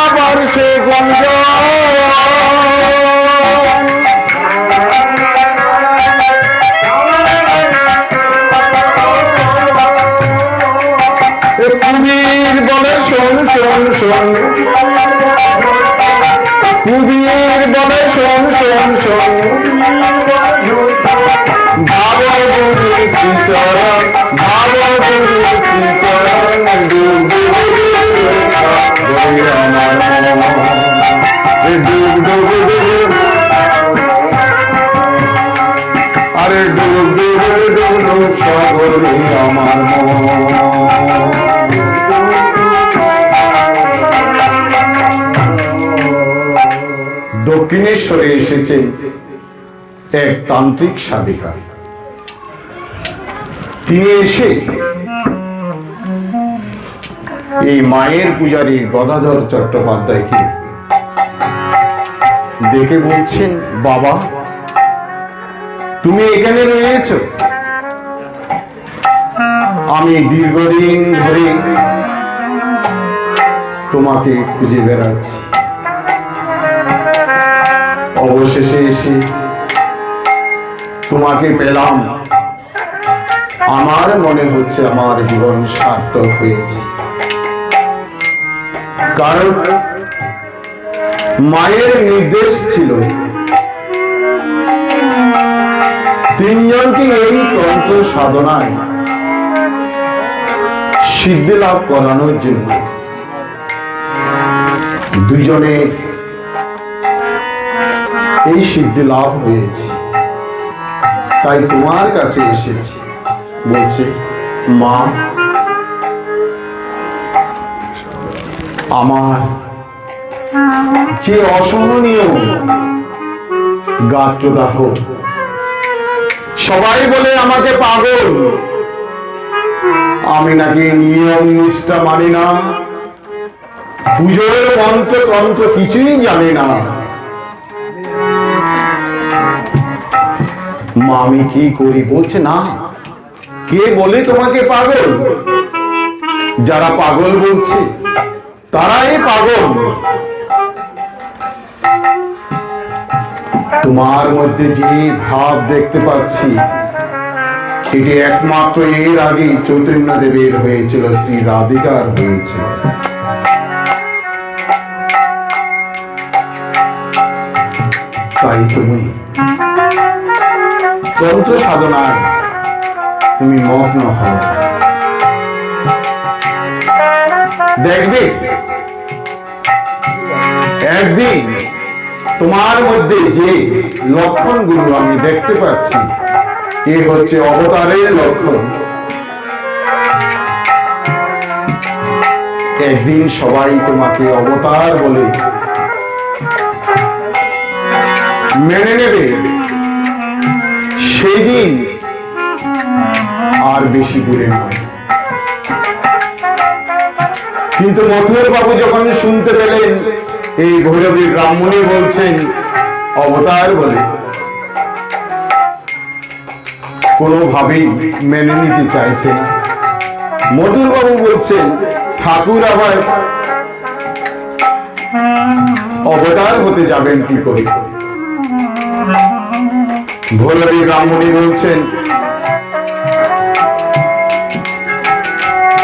আবার সে গঞ্জ কুবির বলে শোন শোন শোন, কুবির বলে শোন শোন শোন, ভাব গুরু শ্রীচরণ, ভাব গুরু শ্রীচরণ, আরে ডুব ডুব সাগরে আমার মন। দক্ষিণেশ্বরে এসেছে এক তান্ত্রিক সাধিকা। তিনি এসে এই মায়ের পূজারী গদাধর চট্টোপাধ্যায়কে দেখে বলছেন, বাবা তুমি এখানে রয়েছ? আমি দীর্ঘদিন ধরে তোমাকে খুঁজে বেড়াচ্ছি, অবশেষে এসে তোমাকে পেলাম। আমার মনে হচ্ছে আমার জীবন সার্থক হয়েছে, কারণ মায়ের নির্দেশ ছিল তিনজনকে এই তন্ত্র সাধনায় সিদ্ধি লাভ করানোর জন্য। দুজনে এই সিদ্ধি লাভ হয়েছে, তাই তোমার কাছে এসেছি। বলছে, মা আমার যে অসহনীয় গাত্রদাহ, সবাই বলে আমাকে পাগল, আমি নাকি নিয়ম নিষ্ঠা মানি না, পুজোর মন্ত্র তন্ত্র কিছুই জানি না। মা আমি কি করি? বলছে, না, কে বলে তোমাকে পাগল? যারা পাগল বলছে তারাই পাগল। তোমার মধ্যে যে ভাব দেখতে পাচ্ছি, এটি একমাত্র এর আগে চৈতন্য দেবের হয়েছিল, শ্রী রাধিকার হয়েছিল। তাই তুমি তন্ত্র সাধনায় তুমি মগ্ন হও। দেখবে একদিন তোমার মধ্যে যে লক্ষণগুলো আমি দেখতে পাচ্ছি, এ হচ্ছে অবতারের লক্ষণ। একদিন সবাই তোমাকে অবতার বলে মেনে নেবে, সেই দিন আর বেশি দূরে নয়। কিন্তু মথুর বাবু যখন শুনতে পেলেন এই ভৈরবী ব্রাহ্মণী বলছেন অবতার বলে, কোনোভাবেই মেনে নিতে চাইছে না। মথুর বাবু বলছেন, ঠাকুর আবার অবতার হতে যাবেন কি করে? ভৈরবী ব্রাহ্মণী বলছেন,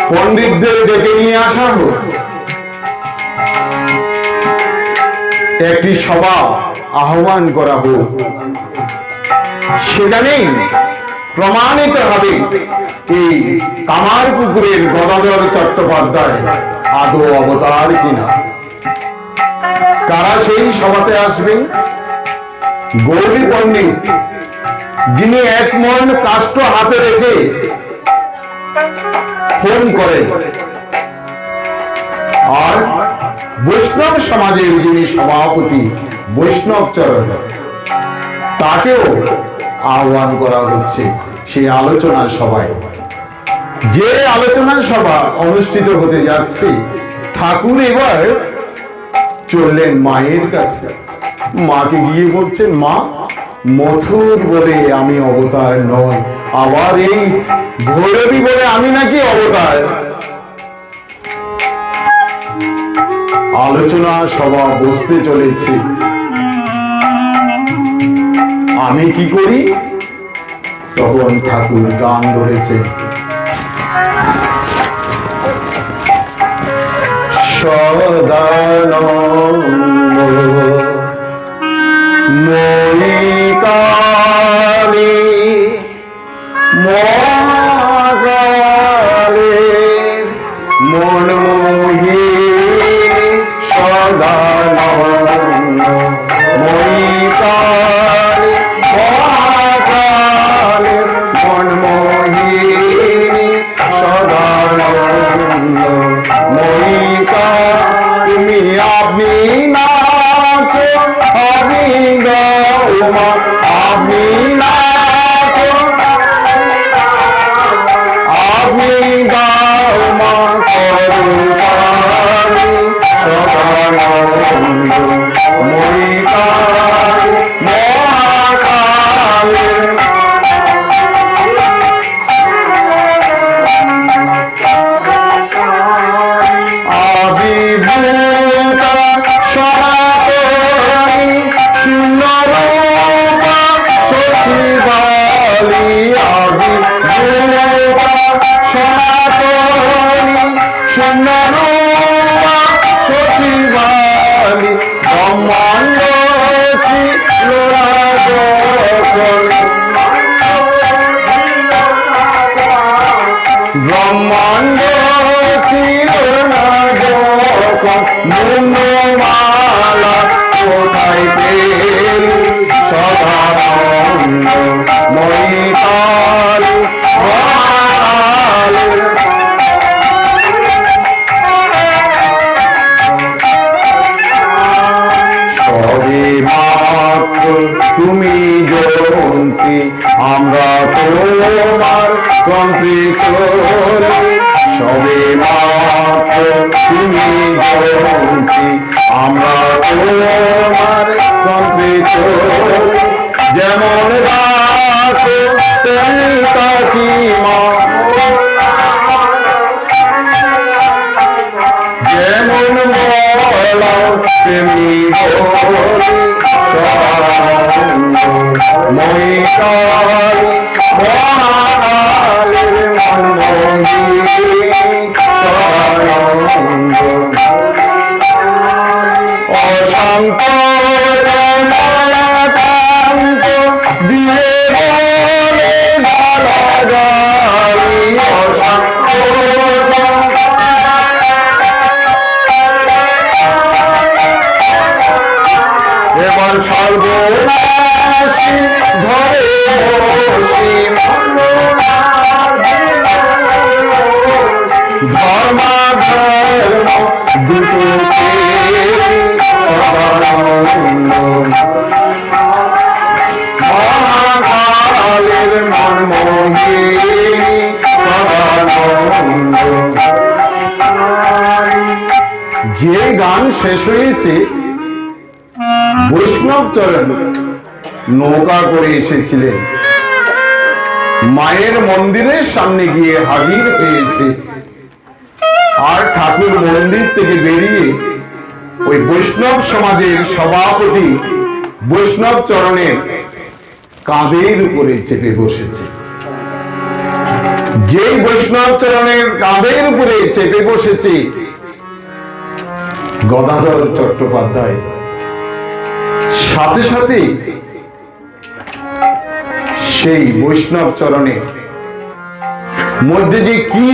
পণ্ডিতদের ডেকে নিয়ে আসা হোক, একটি সভা আহ্বান করা হোক, সেখানেই প্রমাণিত হবে এই কামারপুকুরের গদাধর চট্টোপাধ্যায় আদৌ অবতার কিনা। কারা সেই সভাতে আসবেন? গৌরী পণ্ডিত, যিনি এক মন কাষ্ঠ হাতে রেখে ফোন করেন, আর বৈষ্ণব সমাজের যিনি সভাপতি বৈষ্ণব চরণ, তাকেও আহ্বান করা হচ্ছে সেই আলোচনা সভায়। যে আলোচনা সভা অনুষ্ঠিত হতে যাচ্ছে, ঠাকুর এবার চললেন মায়ের কাছে। মাকে গিয়ে বলছেন, মা মথুর বলে আমি অবতার নয়, আবার এই ভৈরবী বলে আমি নাকি অবতার। আলোচনা সভা বসতে চলেছে, আমি কি করি? তখন ঠাকুর গান ধরেছে, সদানন্দ ময়িকালী মহাকালে মন মোহিনী সদানন্দ ময়িকালী মহাকালে মন মোহিনী মুন্ডমালা কোথায় পেলি সদানন্দ মহিতাল সবে মাত্র তুমি জয়ন্তী আমরা তোমার কণ্ঠে চলে সবে মাত্র তুমি জয়ন্তী আমরা তোমার কণ্ঠে চলে যেমন রাখো তেমনি তাকি মা যেমন বলাও তেমনি মহিকাল মহাকালের অশান্ত দিয়ে বলে এবার সর্বনাশী ধরে বসি ধর্মাধর্ম দুটো মহাকালের মনমোহী যে গান শেষ হয়েছে বৈষ্ণব চরণ নৌকা করে এসেছিলেন মায়ের মন্দিরের সামনে গিয়ে হাজির হয়েছে আর ঠাকুর মন্দির থেকে বেরিয়ে ওই বৈষ্ণব সমাজের সভাপতি বৈষ্ণব চরণের কাঁধের উপরে চেপে বসেছে যেই বৈষ্ণব চরণের কাঁধের উপরে চেপে বসেছে গদাধর চট্টোপাধ্যায় সাথে সাথে সেই বৈষ্ণব চরণের মধ্যে যে কি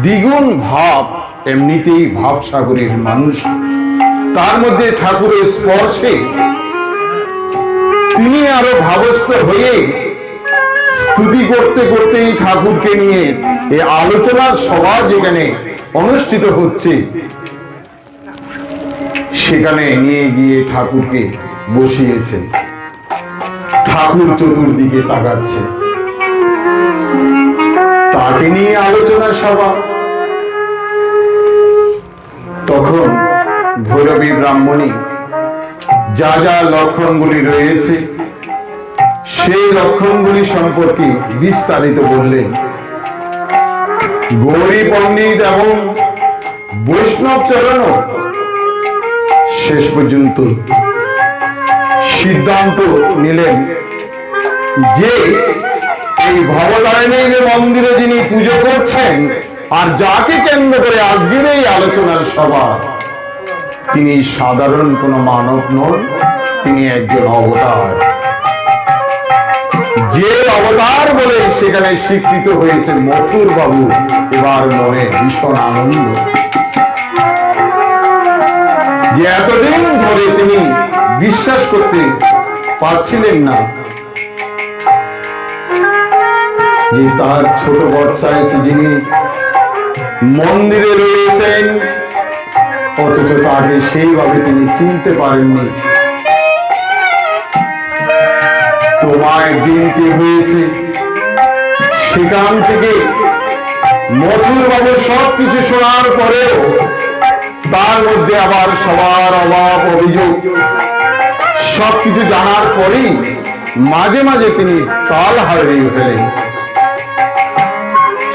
দ্বিগুণ ভাব এমনিতেই ভাবসাগরের মানুষ তার মধ্যে ঠাকুরের স্পর্শে তিনি আরো ভাবস্থ হয়ে স্তুতি করতে করতেই ঠাকুরকে নিয়ে এই আলোচনার সভা যেখানে অনুষ্ঠিত হচ্ছে সেখানে নিয়ে গিয়ে ঠাকুরকে বসিয়েছেন ঠাকুর চতুর্দিকে তাকাচ্ছে তাকে নিয়ে আলোচনার সভা তখন ভৈরবী ব্রাহ্মণী যা যা লক্ষণগুলি রয়েছে সেই লক্ষণগুলি সম্পর্কে বিস্তারিত বললেন গৌরী পণ্ডিত এবং বৈষ্ণব চরণ শেষ পর্যন্ত সিদ্ধান্ত নিলেন যে এই ভবতারিণীর মন্দিরে যিনি পুজো করছেন আর যাকে কেন্দ্র করে আজকের এই আলোচনার সভা তিনি সাধারণ কোন মানব নন তিনি একজন অবতার যে অবতার বলে সেখানে স্বীকৃত হয়েছে মথুর বাবু এবার মনে ভীষণ আনন্দ যে এতদিন ধরে তিনি বিশ্বাস করতে পারছিলেন না যে তার ছোট বর্ষা এসে যিনি মন্দিরে রয়েছেন অথচ তাকে সেইভাবে তিনি চিনতে পারেননি তোমার একদিন কি হয়েছে সেখান থেকে মথুর বাবু সবকিছু শোনার পরেও তার মধ্যে আবার সবার অভাব অভিযোগ সবকিছু জানার পরেই মাঝে মাঝে তিনি তাল হারিয়ে ফেলেন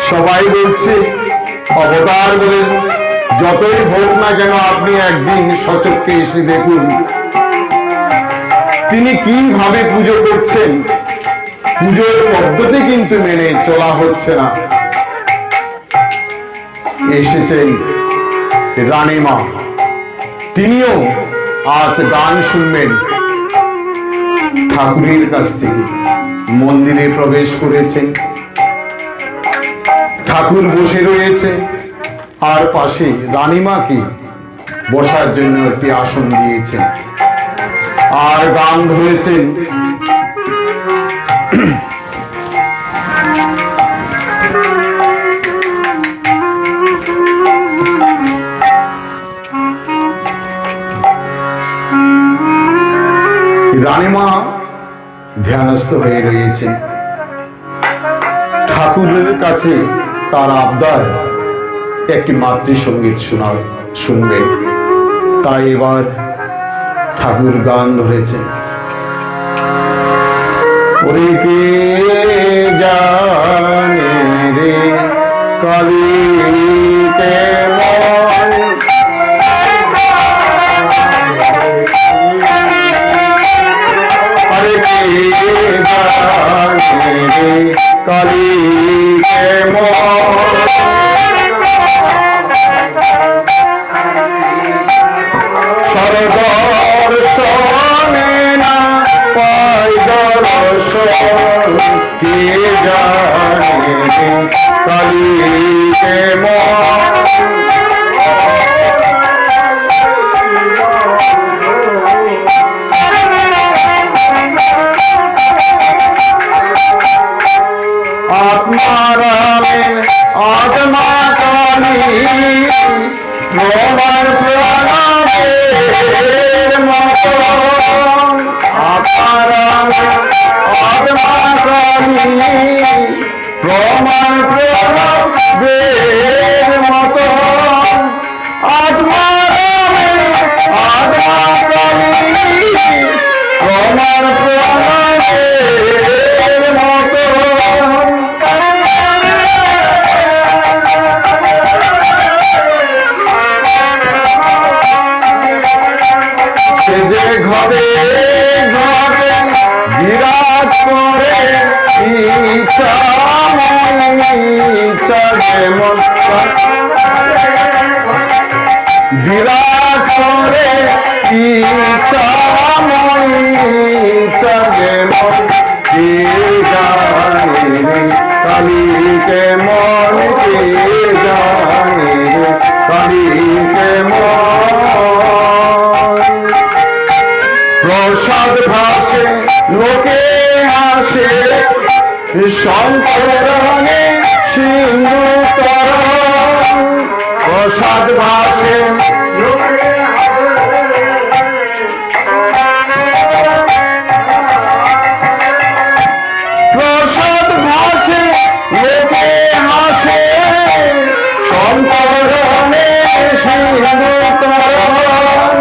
সবাই বলছে অবতার বলেন যতই হোক না কেন আপনি একদিন সচক্ষে এসে দেখুন তিনি কিভাবে পুজো করছেন পুজোর পদ্ধতি কিন্তু মেনে চলা হচ্ছে না এসেছেন রানীমা তিনিও আজ গান শুনবেন ঠাকুরের কাছ থেকে মন্দিরে প্রবেশ করেছেন ঠাকুর বসে রয়েছে আর পাশে রানীমাকে বসার জন্য একটি আসন দিয়েছেন আর গান ধরেছেন। রানীমা ধ্যানস্থ হয়ে রয়েছেন। ঠাকুরের কাছে তার আবদার একটি মাতৃসঙ্গীত শুনবেন। তাই এবার ঠাকুর গান ধরেছেন। ওরে কে জানে রে কালী কেমন, আরে কে জানে রে কালী কেমন, দর্শনে না পাই দর্শন, কে জানে কালী কেমন, আত্মারামে আত্মা কালী প্রমাণ প্রাণের মতো, আত্মারামে আত্মা কালী প্রমাণ প্রাণের মতো, আত্মারামে আত্মা কালী প্রমাণ প্রাণের মতো, যে ঘরে ঘরে বিরাজ করে ইচ্ছা যেমন বিরাজ করে ইচ্ছা যেমন, কে জানে কালী কেমন, কে জানে কালী কেমন, প্রসাদ ভাসে লোকে আসে শঙ্করণে সিন্ধু তরণ, প্রসাদ ভাসে প্রসাদ ভাসে লোকে হাসে শঙ্করণে সিন্ধু তরণ,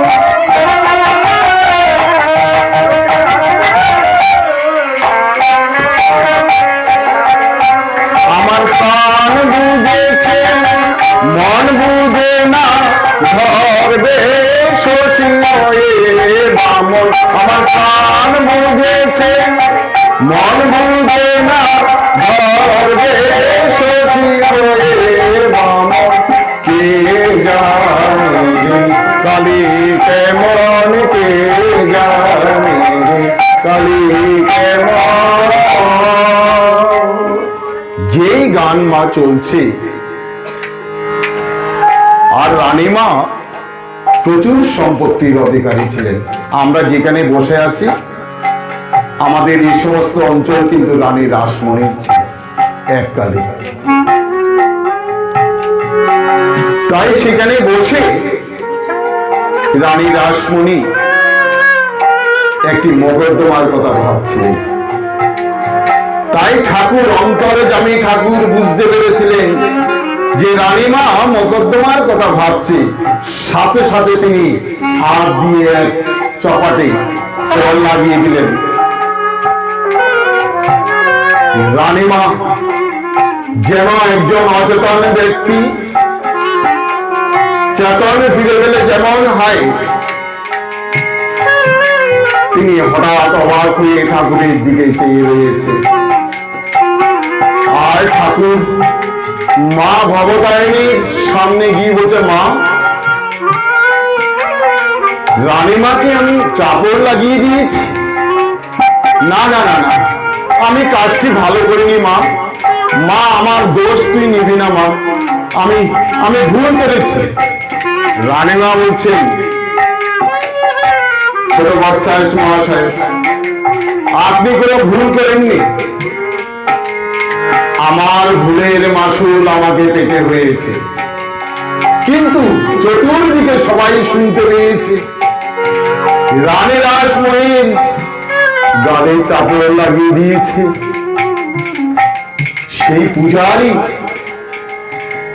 আমার প্রাণ বুঝেছে মন বুঝে না, ধরবে শশী হয়ে বামন, আমার প্রাণ বুঝেছে মন বুঝে না, ধরবে শশী হয়ে বামন, কে জানে কালী কেমন, কে জানে কালী কেমন। যেই গান মা চলছে আর রানীমা প্রচুর সম্পত্তির অধিকারী ছিলেন। আমরা যেখানে বসে আছি আমাদের এই সমস্ত অঞ্চল কিন্তু রানী রাসমণির ছিল এককালে। তাই সেখানে বসে রানী রাসমণি একটি মকদ্দমার কথা ভাবছিলেন। তাই ঠাকুর অন্তর্যামী ঠাকুর বুঝতে পেরেছিলেন যে রানীমা মকদ্দমার কথা ভাবছে, সাথে সাথে তিনি হাত দিয়ে এক চপাটে জল লাগিয়ে দিলেন। রানীমা যেন একজন অচেতন ব্যক্তি চেতন ফিরে গেলে যেমন হয়, তিনি হঠাৎ অবাক হয়ে ঠাকুরের দিকে চেয়ে রয়েছে। আর ঠাকুর মা ভবতারিণীর সামনে গিয়ে বলছে, মা রানীমাকে আমি চাপড় লাগিয়ে দিয়েছি। না না না না, আমি কাজটি ভালো করিনি মা, মা আমার দোষ তুই নিবি না মা, আমি ভুল করেছি। রানীমা বলছেন, ছোট বাচ্চা মহাশয়, আপনি কোনো ভুল করেননি। আমার ভুলের মাসুল আমাকে পেতে হয়েছে, কিন্তু চতুর্দিকে সবাই শুনতে পেয়েছে রানী রাসমণির গালে চাপড় লাগিয়ে দিয়েছে সেই পূজারি।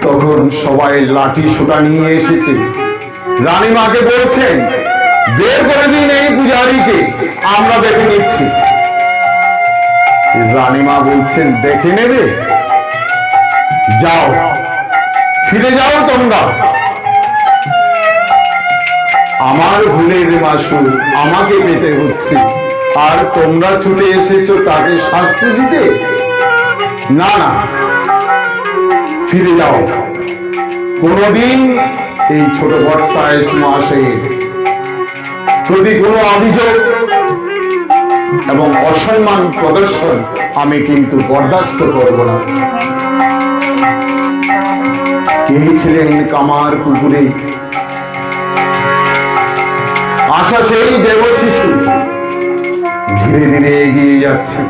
তখন সবাই লাঠি সোটা নিয়ে এসেছে, রানীমাকে বলছেন বের করে দিন এই পূজারীকে, আমরা দেখে নিচ্ছি। রানীমা বলছেন, দেখে নেবে? যাও, ফিরে যাও তোমরা। আমার ভুলের মাসুল আমাকে পেতে হচ্ছে, আর তোমরা ছুটে এসেছো তাকে শাস্তি দিতে? না না, ফিরে যাও। কোনদিন এই ছোট বর্ষায় মহাশয়ের প্রতি কোনো অভিযোগ এবং অসম্মান প্রদর্শন আমি কিন্তু বরদাস্ত করব না। এই ছিলেন কামার পুকুরে আশা সেই দেব শিশু, ধীরে ধীরে এগিয়ে যাচ্ছে,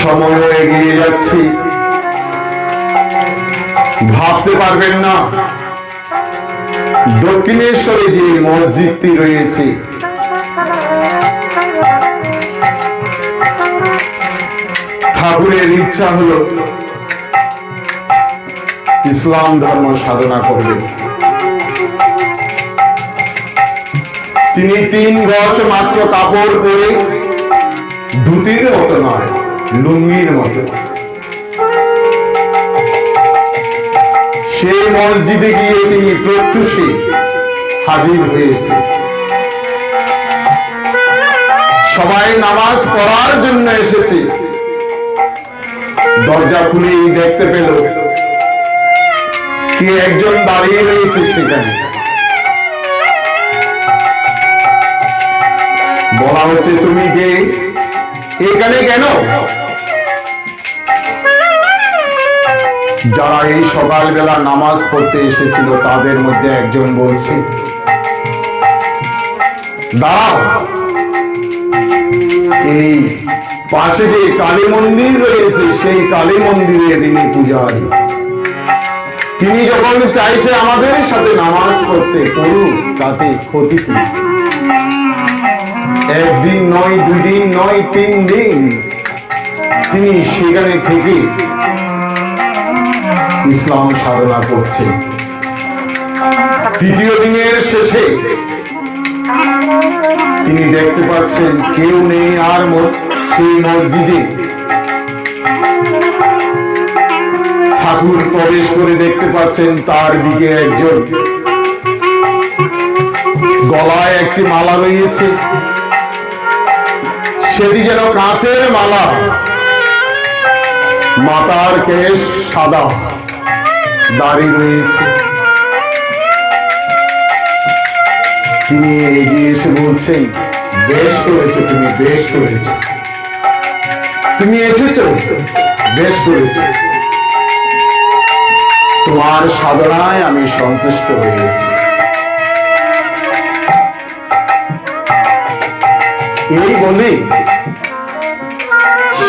সময় এগিয়ে যাচ্ছে। ভাবতে পারবেন না দক্ষিণেশ্বরে যে মসজিদটি রয়েছে ঠাকুরের ইচ্ছা হলো ইসলাম ধর্ম সাধনা করবেন। তিনি 3 গজ মাত্র কাপড় পরে, ধুতির মতো নয়, লুঙ্গির মতো সেই মসজিদে গিয়ে তিনি প্রত্যুষে হাজির হয়েছে। সবাই নামাজ পড়ার জন্য এসেছে। দরজা খুলেই দেখতে পেল কে একজন দাঁড়িয়ে রয়েছে সেখানে। বলা হচ্ছে, তুমি কে, এখানে কেন? যারা এই সকালবেলা নামাজ পড়তে এসেছিল তাদের মধ্যে একজন বলছে, দাঁড়াও, এই পাশে যে কালী মন্দির রয়েছে সেই কালী মন্দিরে তিনি পূজারী। তিনি যখন চাইছে আমাদের সাথে নামাজ পড়তে, পড়ুক, তাতে ক্ষতি কি? একদিন নয়, 2 দিন নয়, 3 দিন তিনি সেখানে থেকে ইসলাম সাধনা করছে। 3য় দিনের শেষে তিনি দেখতে পাচ্ছেন কেউ নেই আর সেই মসজিদে। ঠাকুর প্রবেশ করে দেখতে পাচ্ছেন তার দিকে একজন, গলায় একটি মালা রয়েছে, সেটি যেন কাঁচের মালা, মাথার কেশ সাদা, দাড়ি রয়েছে। তিনি এগিয়ে এসে বলছেন, বেশ করেছো তুমি, বেশ করেছো, তুমি এসেছো, বেশ করেছো, তোমার সাধনায় আমি সন্তুষ্ট হয়েছি। এই বলে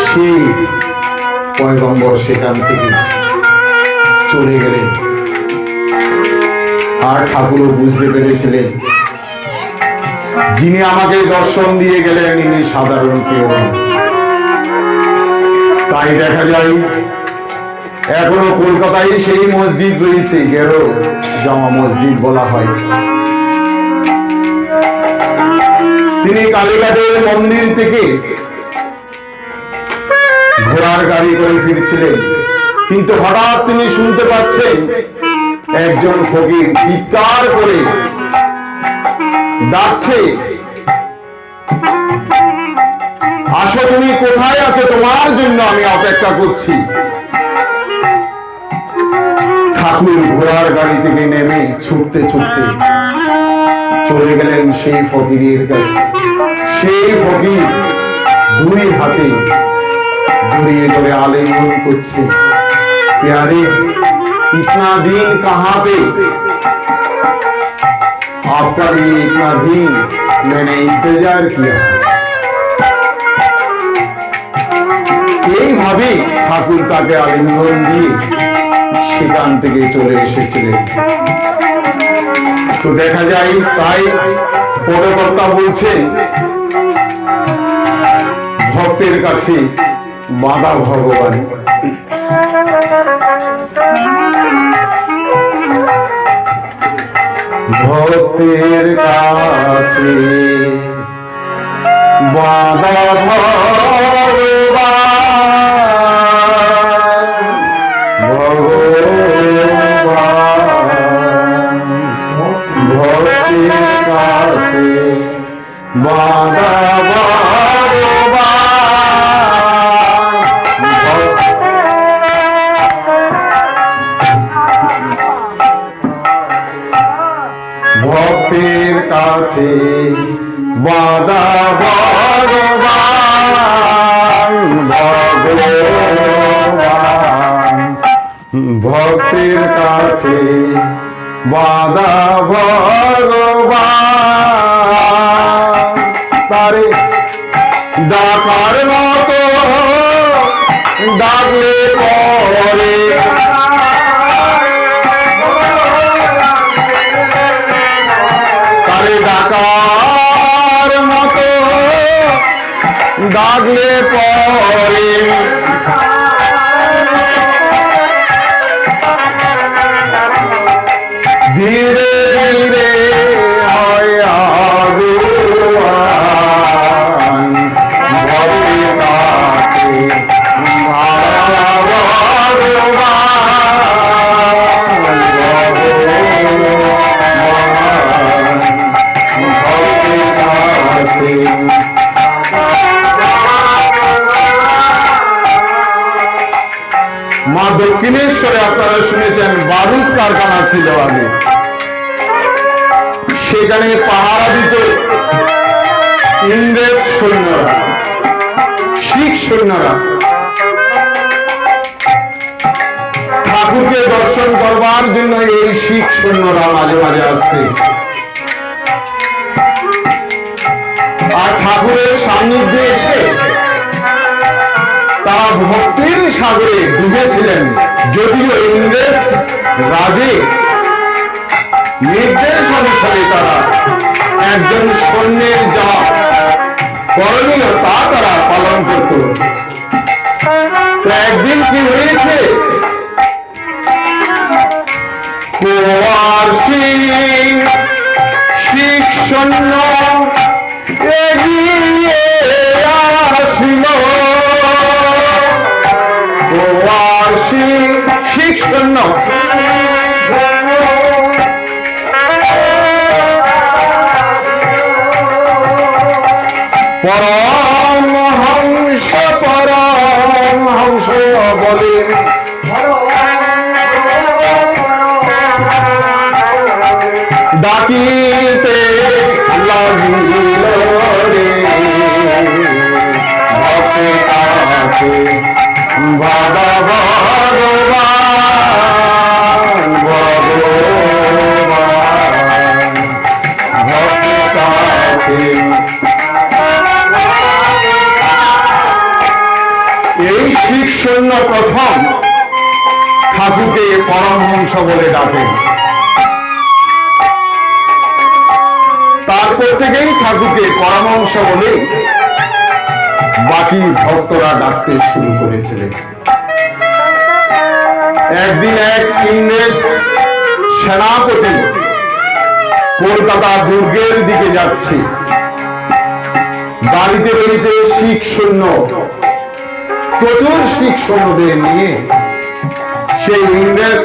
সেই পয়গম্বর সেখান থেকে চলে গেলেন। আর ঠাকুরও বুঝতে পেরেছিলেন যিনি আমাকে দর্শন দিয়ে গেলেন ইনি সাধারণ কেউ নন। তাই দেখা যায় এখনো কলকাতায় সেই মসজিদ রয়েছে, গেরো জামা মসজিদ বলা হয়। তিনি কালীঘাটের মন্দির থেকে ঘোড়ার গাড়ি করে ফিরছিলেন, কিন্তু হঠাৎ তিনি শুনতে পাচ্ছেন একজন ফকির চিৎকার করে ডাকছে, আসো, তুমি কোথায় আছো? তোমার জন্য আমি অপেক্ষা করছি। ঠাকুর ঘোড়ার গাড়ি থেকে নেমে ছুটতে ছুটতে চলে গেলেন সেই ফকিরের কাছে। সেই ফকির 2 হাতে জড়িয়ে ধরে আলিঙ্গন করছে, পেয়ারে इतना दिन कहाँ पे? आपका लिए इतना दिन मैंने इंतजार किया। এইভাবে ঠাকুর তাকে আলিঙ্গন দিয়ে সেখান থেকে চলে এসেছিলেন। তো দেখা যায় তাই পদকর্তা বলছেন ভক্তের কাছে বাধা ভগবান। ভক্তের কাছে বাধা ভগবান, ভক্তের কাছে বাধা ভক্তের কাছে বাধা ভগবান, ভগবান ভক্তের কাছে বাধা ভগবান। তারে ডাকার মতো ডাকলে পরে ডাকার মতো ডাকলে পরে ধীরে ধীরে হয় আগুয়ান, ভক্তের কাছে মা দক্ষিণেশ্বরে আপনারা শুনেছেন বারুদ কারখানা ছিল আগে। সেখানে পাহারা দিত ইংরেজ সৈন্যরা, শিখ সৈন্যরা। ঠাকুরকে দর্শন করবার জন্য এই শিখ সৈন্যরা মাঝে মাঝে আসতে, আর ঠাকুরের সান্নিধ্যে এসে তারা ভক্তির সাগরে ডুবেছিলেন। যদিও ইংরেজ রাজে নির্দেশ অনুসারে তারা একজন সৈন্যের যা করণীয় তা তারা পালন করত। তো একদিন কি হয়েছে, কুয়ার সিং শিখ সৈন্য এগিয়ে আসিল, কুয়ার সিং শিখ সৈন্য পরমহংস পরমহংস বলেন ডাকিতে লাগিল রে, ভক্তের কাছে বাধা ভগবান, ভগবান ভক্তের কাছে। এই শিখ সৈন্য প্রথম ঠাকুরকে পরমহংস বলে ডাকেন। তারপর থেকেই ঠাকুরকে পরমহংস বলে বাকি ভক্তরা ডাকতে শুরু করেছিলেন। একদিন এক ইংরেজ সেনাপতি কলকাতা দুর্গের দিকে যাচ্ছে, গাড়িতে রয়েছে শিখ সৈন্য, প্রচুর শিখ সৈন্যদের নিয়ে সেই ইংরেজ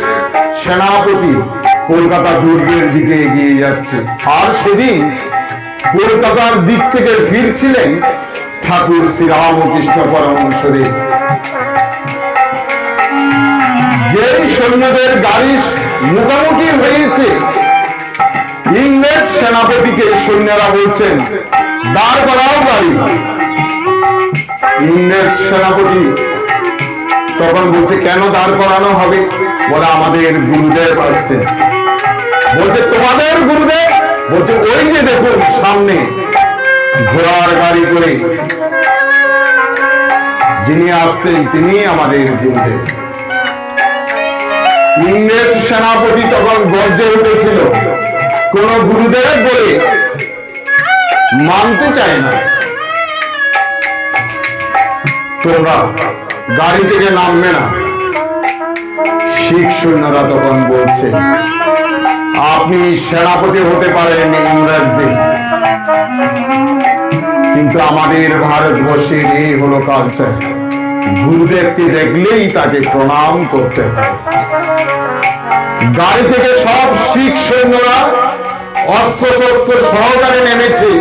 সেনাপতি কলকাতা দুর্গের দিকে এগিয়ে যাচ্ছে। আর সেদিন কলকাতার দিক থেকে ফিরছিলেন ঠাকুর শ্রীরামকৃষ্ণ পরমহংসদেব। যেই সৈন্যদের গাড়ি মুখোমুখি হয়েছে ইংরেজ সেনাপতিকে সৈন্যরা বলছেন দাঁড় করাও গাড়ি। ইংরেজ সেনাপতি তখন বলছে কেন দাঁড় করানো হবে? বলে আমাদের গুরুদেব আসছে। বলছে তোমাদের গুরুদেব? বলছে ওই যে দেখুন সামনে ঘোড়ার গাড়ি করে যিনি আসতেন তিনি আমাদের গুরুদেব। ইংরেজ সেনাপতি তখন গর্জে উঠেছিল, কোন গুরুদেব বলে মানতে চায় না। তোমরা গাড়ি থেকে নামবে না। শিখ সৈন্যরা তখন বলছে আপনি সেনাপতি হতে পারেন ইংরেজদের, কিন্তু আমাদের ভারতবর্ষের এই হলো কালচার, গুরুদেবকে দেখলেই তাকে প্রণাম করতে হয়। গাড়ি থেকে সব শিখ সৈন্যরা অস্ত্র শস্ত্র সহকারে নেমেছে,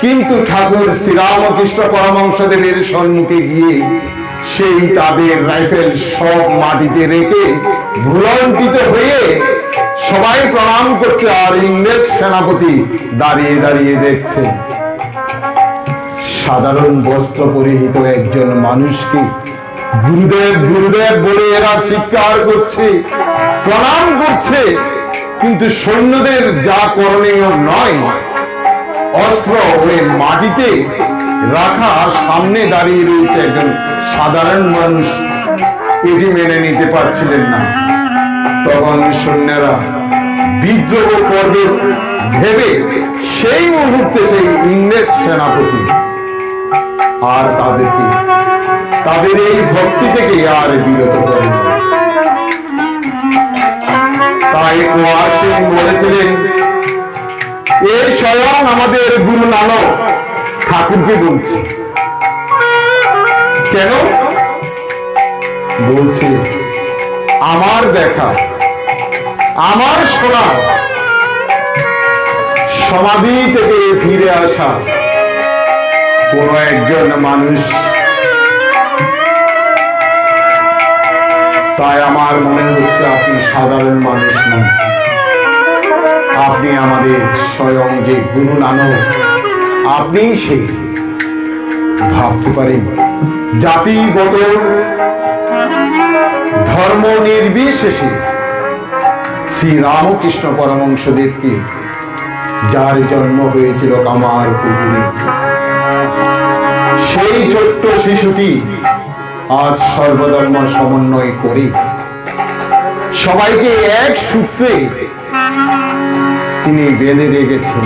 কিন্তু ঠাকুর শ্রীরামকৃষ্ণ পরমহংসদেবের সম্মুখে গিয়ে সেই তাদের রাইফেল সব মাটিতে রেখে ভুলণ্ঠিত হয়ে সবাই প্রণাম করছে, আর ইংরেজ সেনাপতি দাঁড়িয়ে দাঁড়িয়ে দেখছে। সাধারণ বস্ত্র পরিহিত একজন মানুষকে গুরুদেব গুরুদেব বলে এরা চিৎকার করছে, প্রণাম করছে, কিন্তু সৈন্যদের যা করণীয় নয়, অস্ত্র হয়ে মাটিতে রাখা সামনে দাঁড়িয়ে রয়েছে একজন সাধারণ মানুষ, এটি মেনে নিতে পারছিলেন না। তখন সৈন্যরা বিদ্রোহ করবে ভেবে সেই মুহূর্তে সেই ইংরেজ সেনাপতি আর তাদেরকে তাদের এই ভক্তি থেকে আর বিরত করেন। তাই কুমার সিং বলেছিলেন, এই স্বয়ং আমাদের গুরু নানক ঠাকুরকে বলছে। কেন বলছে? আমার দেখা, আমার শোনা, সমাধি থেকে ফিরে আসা কোন একজন মানুষ। তাই আমার মনে হচ্ছে আপনি সাধারণ মানুষ নন, আপনি আমাদের স্বয়ং যে গুরু নানক, আপনি সেই। ভাবতে পারেন জাতিগত ধর্ম নির্বিশেষে শ্রী রামকৃষ্ণ পরমহংসদেবকে, যার জন্ম হয়েছিল কামার পুকুরে, সেই ছোট্ট শিশুটি আজ সর্বধর্ম সমন্বয় করে সবাইকে এক সূত্রে তিনি বেঁধে রেখেছেন,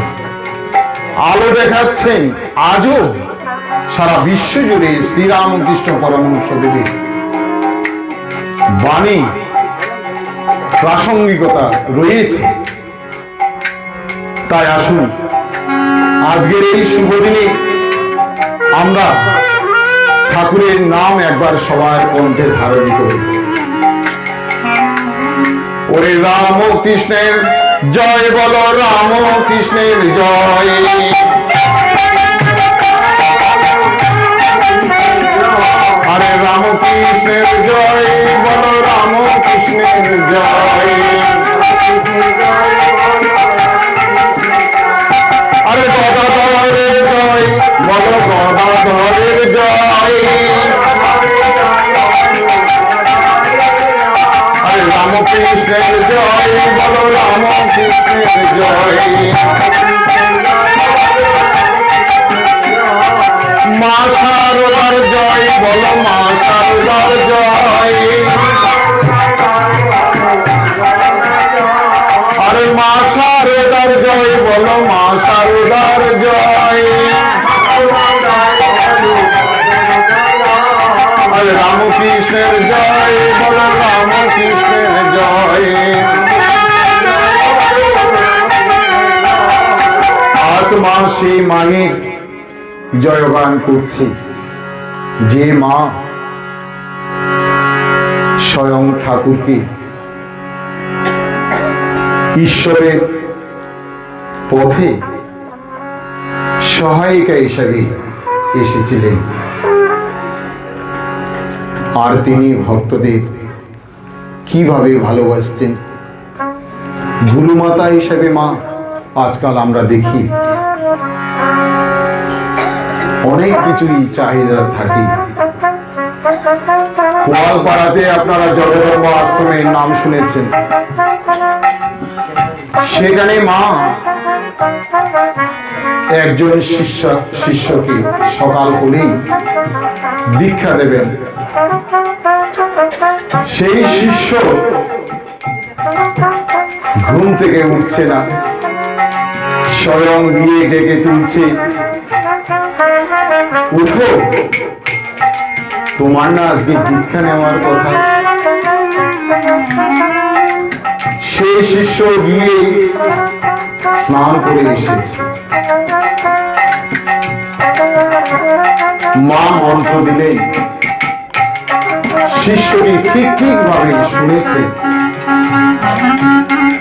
আলো দেখাচ্ছেন। আজও সারা বিশ্ব জুড়ে শ্রীরামকৃষ্ণ পরমহংসদেবের বাণী প্রাসঙ্গিকতা রয়েছে। তাই আসুন আজকের এই শুভ দিনে আমরা ঠাকুরের নাম একবার সবার কণ্ঠে ধারণ করি। ওরে রামকৃষ্ণের জয় বলো, রামকৃষ্ণের জয়। আরে রামকৃষ্ণের জয় বলো, রামকৃষ্ণের জয়। আরে গদাধরের জয় বলো, গদাধরের জয়। আরে রামকৃষ্ণের জয় বলো, রামকৃষ্ণের জয়। মা শারদার জয় বলো, মা শারদার জয়। আরে মা শারদার জয় বলো, মা শারদার জয়। আরে রামকৃষ্ণের জয় বলো, রামকৃষ্ণের জয়। আত্মা সেই মায়ের জয়গান করছি, যে মা স্বয়ং ঠাকুরকে ঈশ্বরের পথে সহায়িকা হিসাবে এসেছিলেন, আর তিনি ভক্তদের কিভাবে ভালোবাসতেন। গুরুমাতা হিসাবে মা আজকাল আমরা দেখি অনেক কিছুই চাহিদা থাকে, গোয়ালপাড়াতে আপনারা জগদম্ব আশ্রমের নাম শুনেছেন। সেখানে মা একজন শিষ্যকে সকাল হলেই দীক্ষা দেবেন। সেই শিষ্য ঘুম থেকে উঠছে না, স্বয়ং দিয়ে ডেকে তুলছে, উঠো, তোমার না আজকে দীক্ষা নেওয়ার কথা। সেই শিষ্য গিয়ে স্নান করে এসেছে। মা মন্ত্র দিলেন, শিষ্যটি ঠিক ভাবে শুনেছে।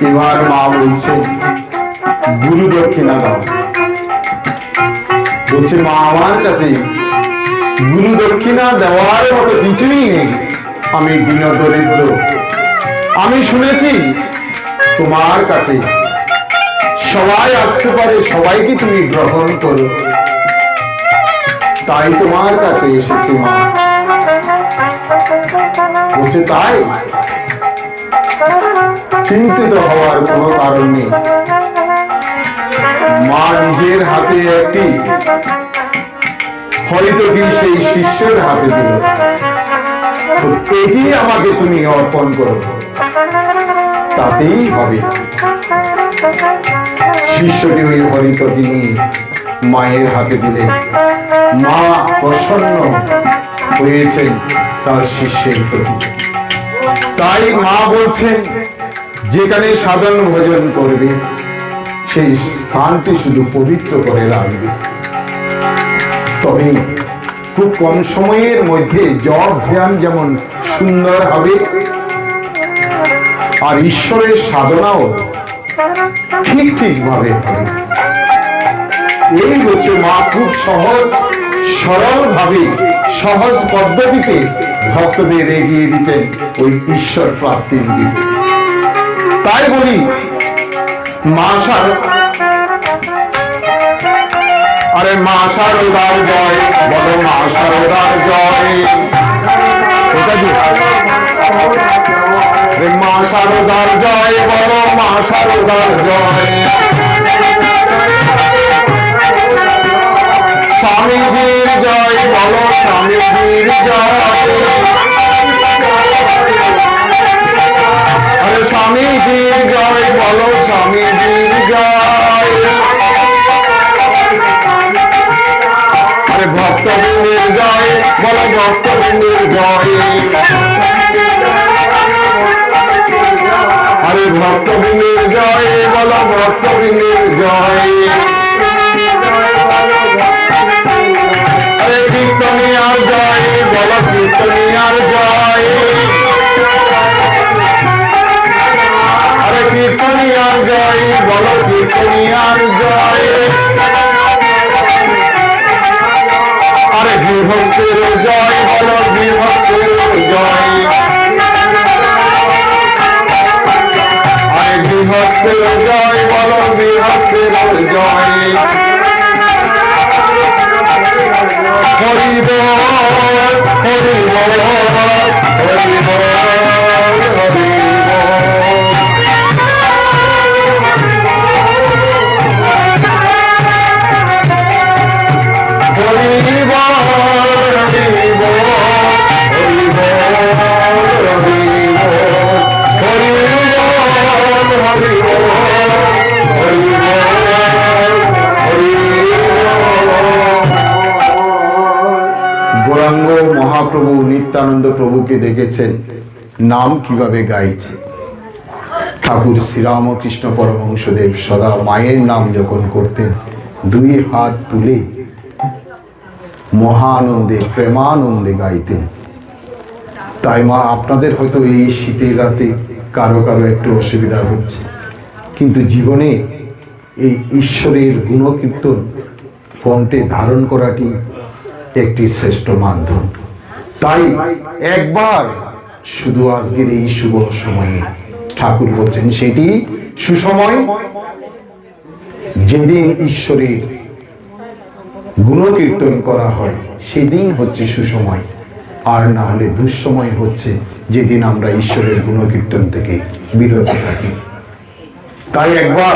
এবার মা বলছে, গুরু দক্ষিণা দাও। বলছে, মা আমার কাছে গুরু দক্ষিণা দেওয়ার মতো কিছুই নেই, আমি দীনদরিদ্র। আমি শুনেছি তোমার কাছে সবাই আসতে পারে, সবাইকে তুমি গ্রহণ করো, তাই তোমার কাছে এসেছি মা। বলছে, তাই? চিন্তিত হওয়ার কোনো কারণ নেই। মা নিজের হাতে একটি হরিতকি সেই শিষ্যের হাতে দিল, এটি আমাকে তুমি অর্পণ করো, তাতেই হবে। শিষ্যটি ওই হরিতকি নিয়ে মায়ের হাতে দিলেন। মা প্রসন্ন হয়েছেন তার শিষ্যের প্রতি। তাই মা বলছেন, যেখানে সাধন ভোজন করবে সেই স্থানটি শুধু পবিত্র করে রাখবে। তবে খুব কম সময়ের মধ্যে জপ ধ্যান যেমন সুন্দর হবে, আর ঈশ্বরের সাধনাও ঠিক ভাবে হবে। এই হচ্ছে মা খুব সহজ সরল ভাবে, সহজ পদ্ধতিতে ভক্তদের এগিয়ে দিতেন ওই ঈশ্বর প্রাপ্তির দিকে। তাই বলি, মা আরে মা শারদার জয়, বলো মা শারদার জয়। মা শারদার জয়, বলো মা শারদার জয়। স্বামীজির জয়, বলো স্বামীজির জয়। আরে স্বামীজির জয়, বলো স্বামীজির জয়। আরে ভক্তবৃন্দের জয়, বলো ভক্তবৃন্দের জয়। আরে ভক্তবৃন্দের জয়, বলো ভক্তবৃন্দের জয়। আরে কীর্তনিয়ার জয়, বলো কীর্তনিয়ার জয়। আরে কীর্তনিয়ার জয়, বলো কীর্তনিয়ার জয়। আরে গৃহস্থের জয়, বলো গৃহস্থের জয়। আরে গৃহস্থের জয়, বলো গৃহস্থের জয়। হরি বল, হরি বল, হরি বল, হরি গৌরাঙ্গ মহাপ্রভু নিত্যানন্দ প্রভুকে দেখেছেন নাম কিভাবে গাইছে। ঠাকুর শ্রীরামকৃষ্ণ পরমহংসদেব সদা মায়ের নাম যখন করতেন, দুই হাত তুলে মহানন্দে প্রেমানন্দে গাইতেন। তাই মা, আপনাদের হয়তো এই শীতের রাতে কারো একটু অসুবিধা হচ্ছে, কিন্তু জীবনে এই ঈশ্বরের গুণকীর্তন কণ্ঠে ধারণ করাটি একটি শ্রেষ্ঠ মাধ্যম। তাই একবার শুধু আজকের এই শুভ সময়ে ঠাকুর বলছেন সেটি সুসময়, যেদিন ঈশ্বরের গুণকীর্তন করা হয় সেদিন হচ্ছে সুসময়। আর না হলে দুঃসময় হচ্ছে যেদিন আমরা ঈশ্বরের গুণকীর্তন থেকে বিরত থাকি। তাই একবার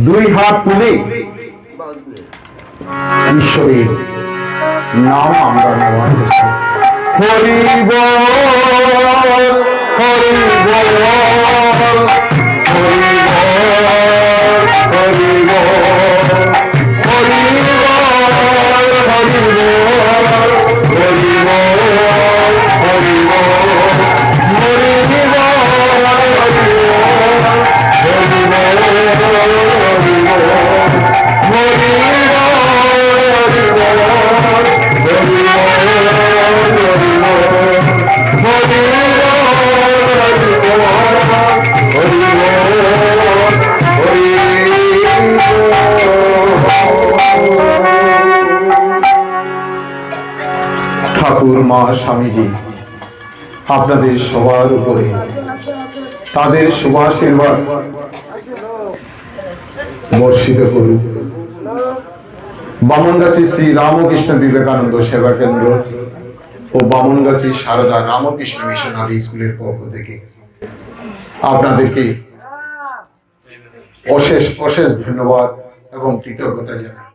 দুই হাত তুলে ঈশ্বরের নাম আমরা নেওয়ার চেষ্টা করি। হরি বল, হরি বল, হরি বল, হরি বল, হরি বল, হরি বল, হরি বল, হরি বল, হরি বল, হরি বল, হরি ঠাকুর মা স্বামীজি আপনাদের সবার উপরে তাদের শুভাশীর্বাদ বর্ষিত করুন। বামনগাছি শ্রী রামকৃষ্ণ বিবেকানন্দ সেবা কেন্দ্র ও বামনগাছি সারদা রামকৃষ্ণ মিশনারি স্কুলের পক্ষ থেকে আপনাদেরকে অশেষ অশেষ ধন্যবাদ এবং কৃতজ্ঞতা জানাই।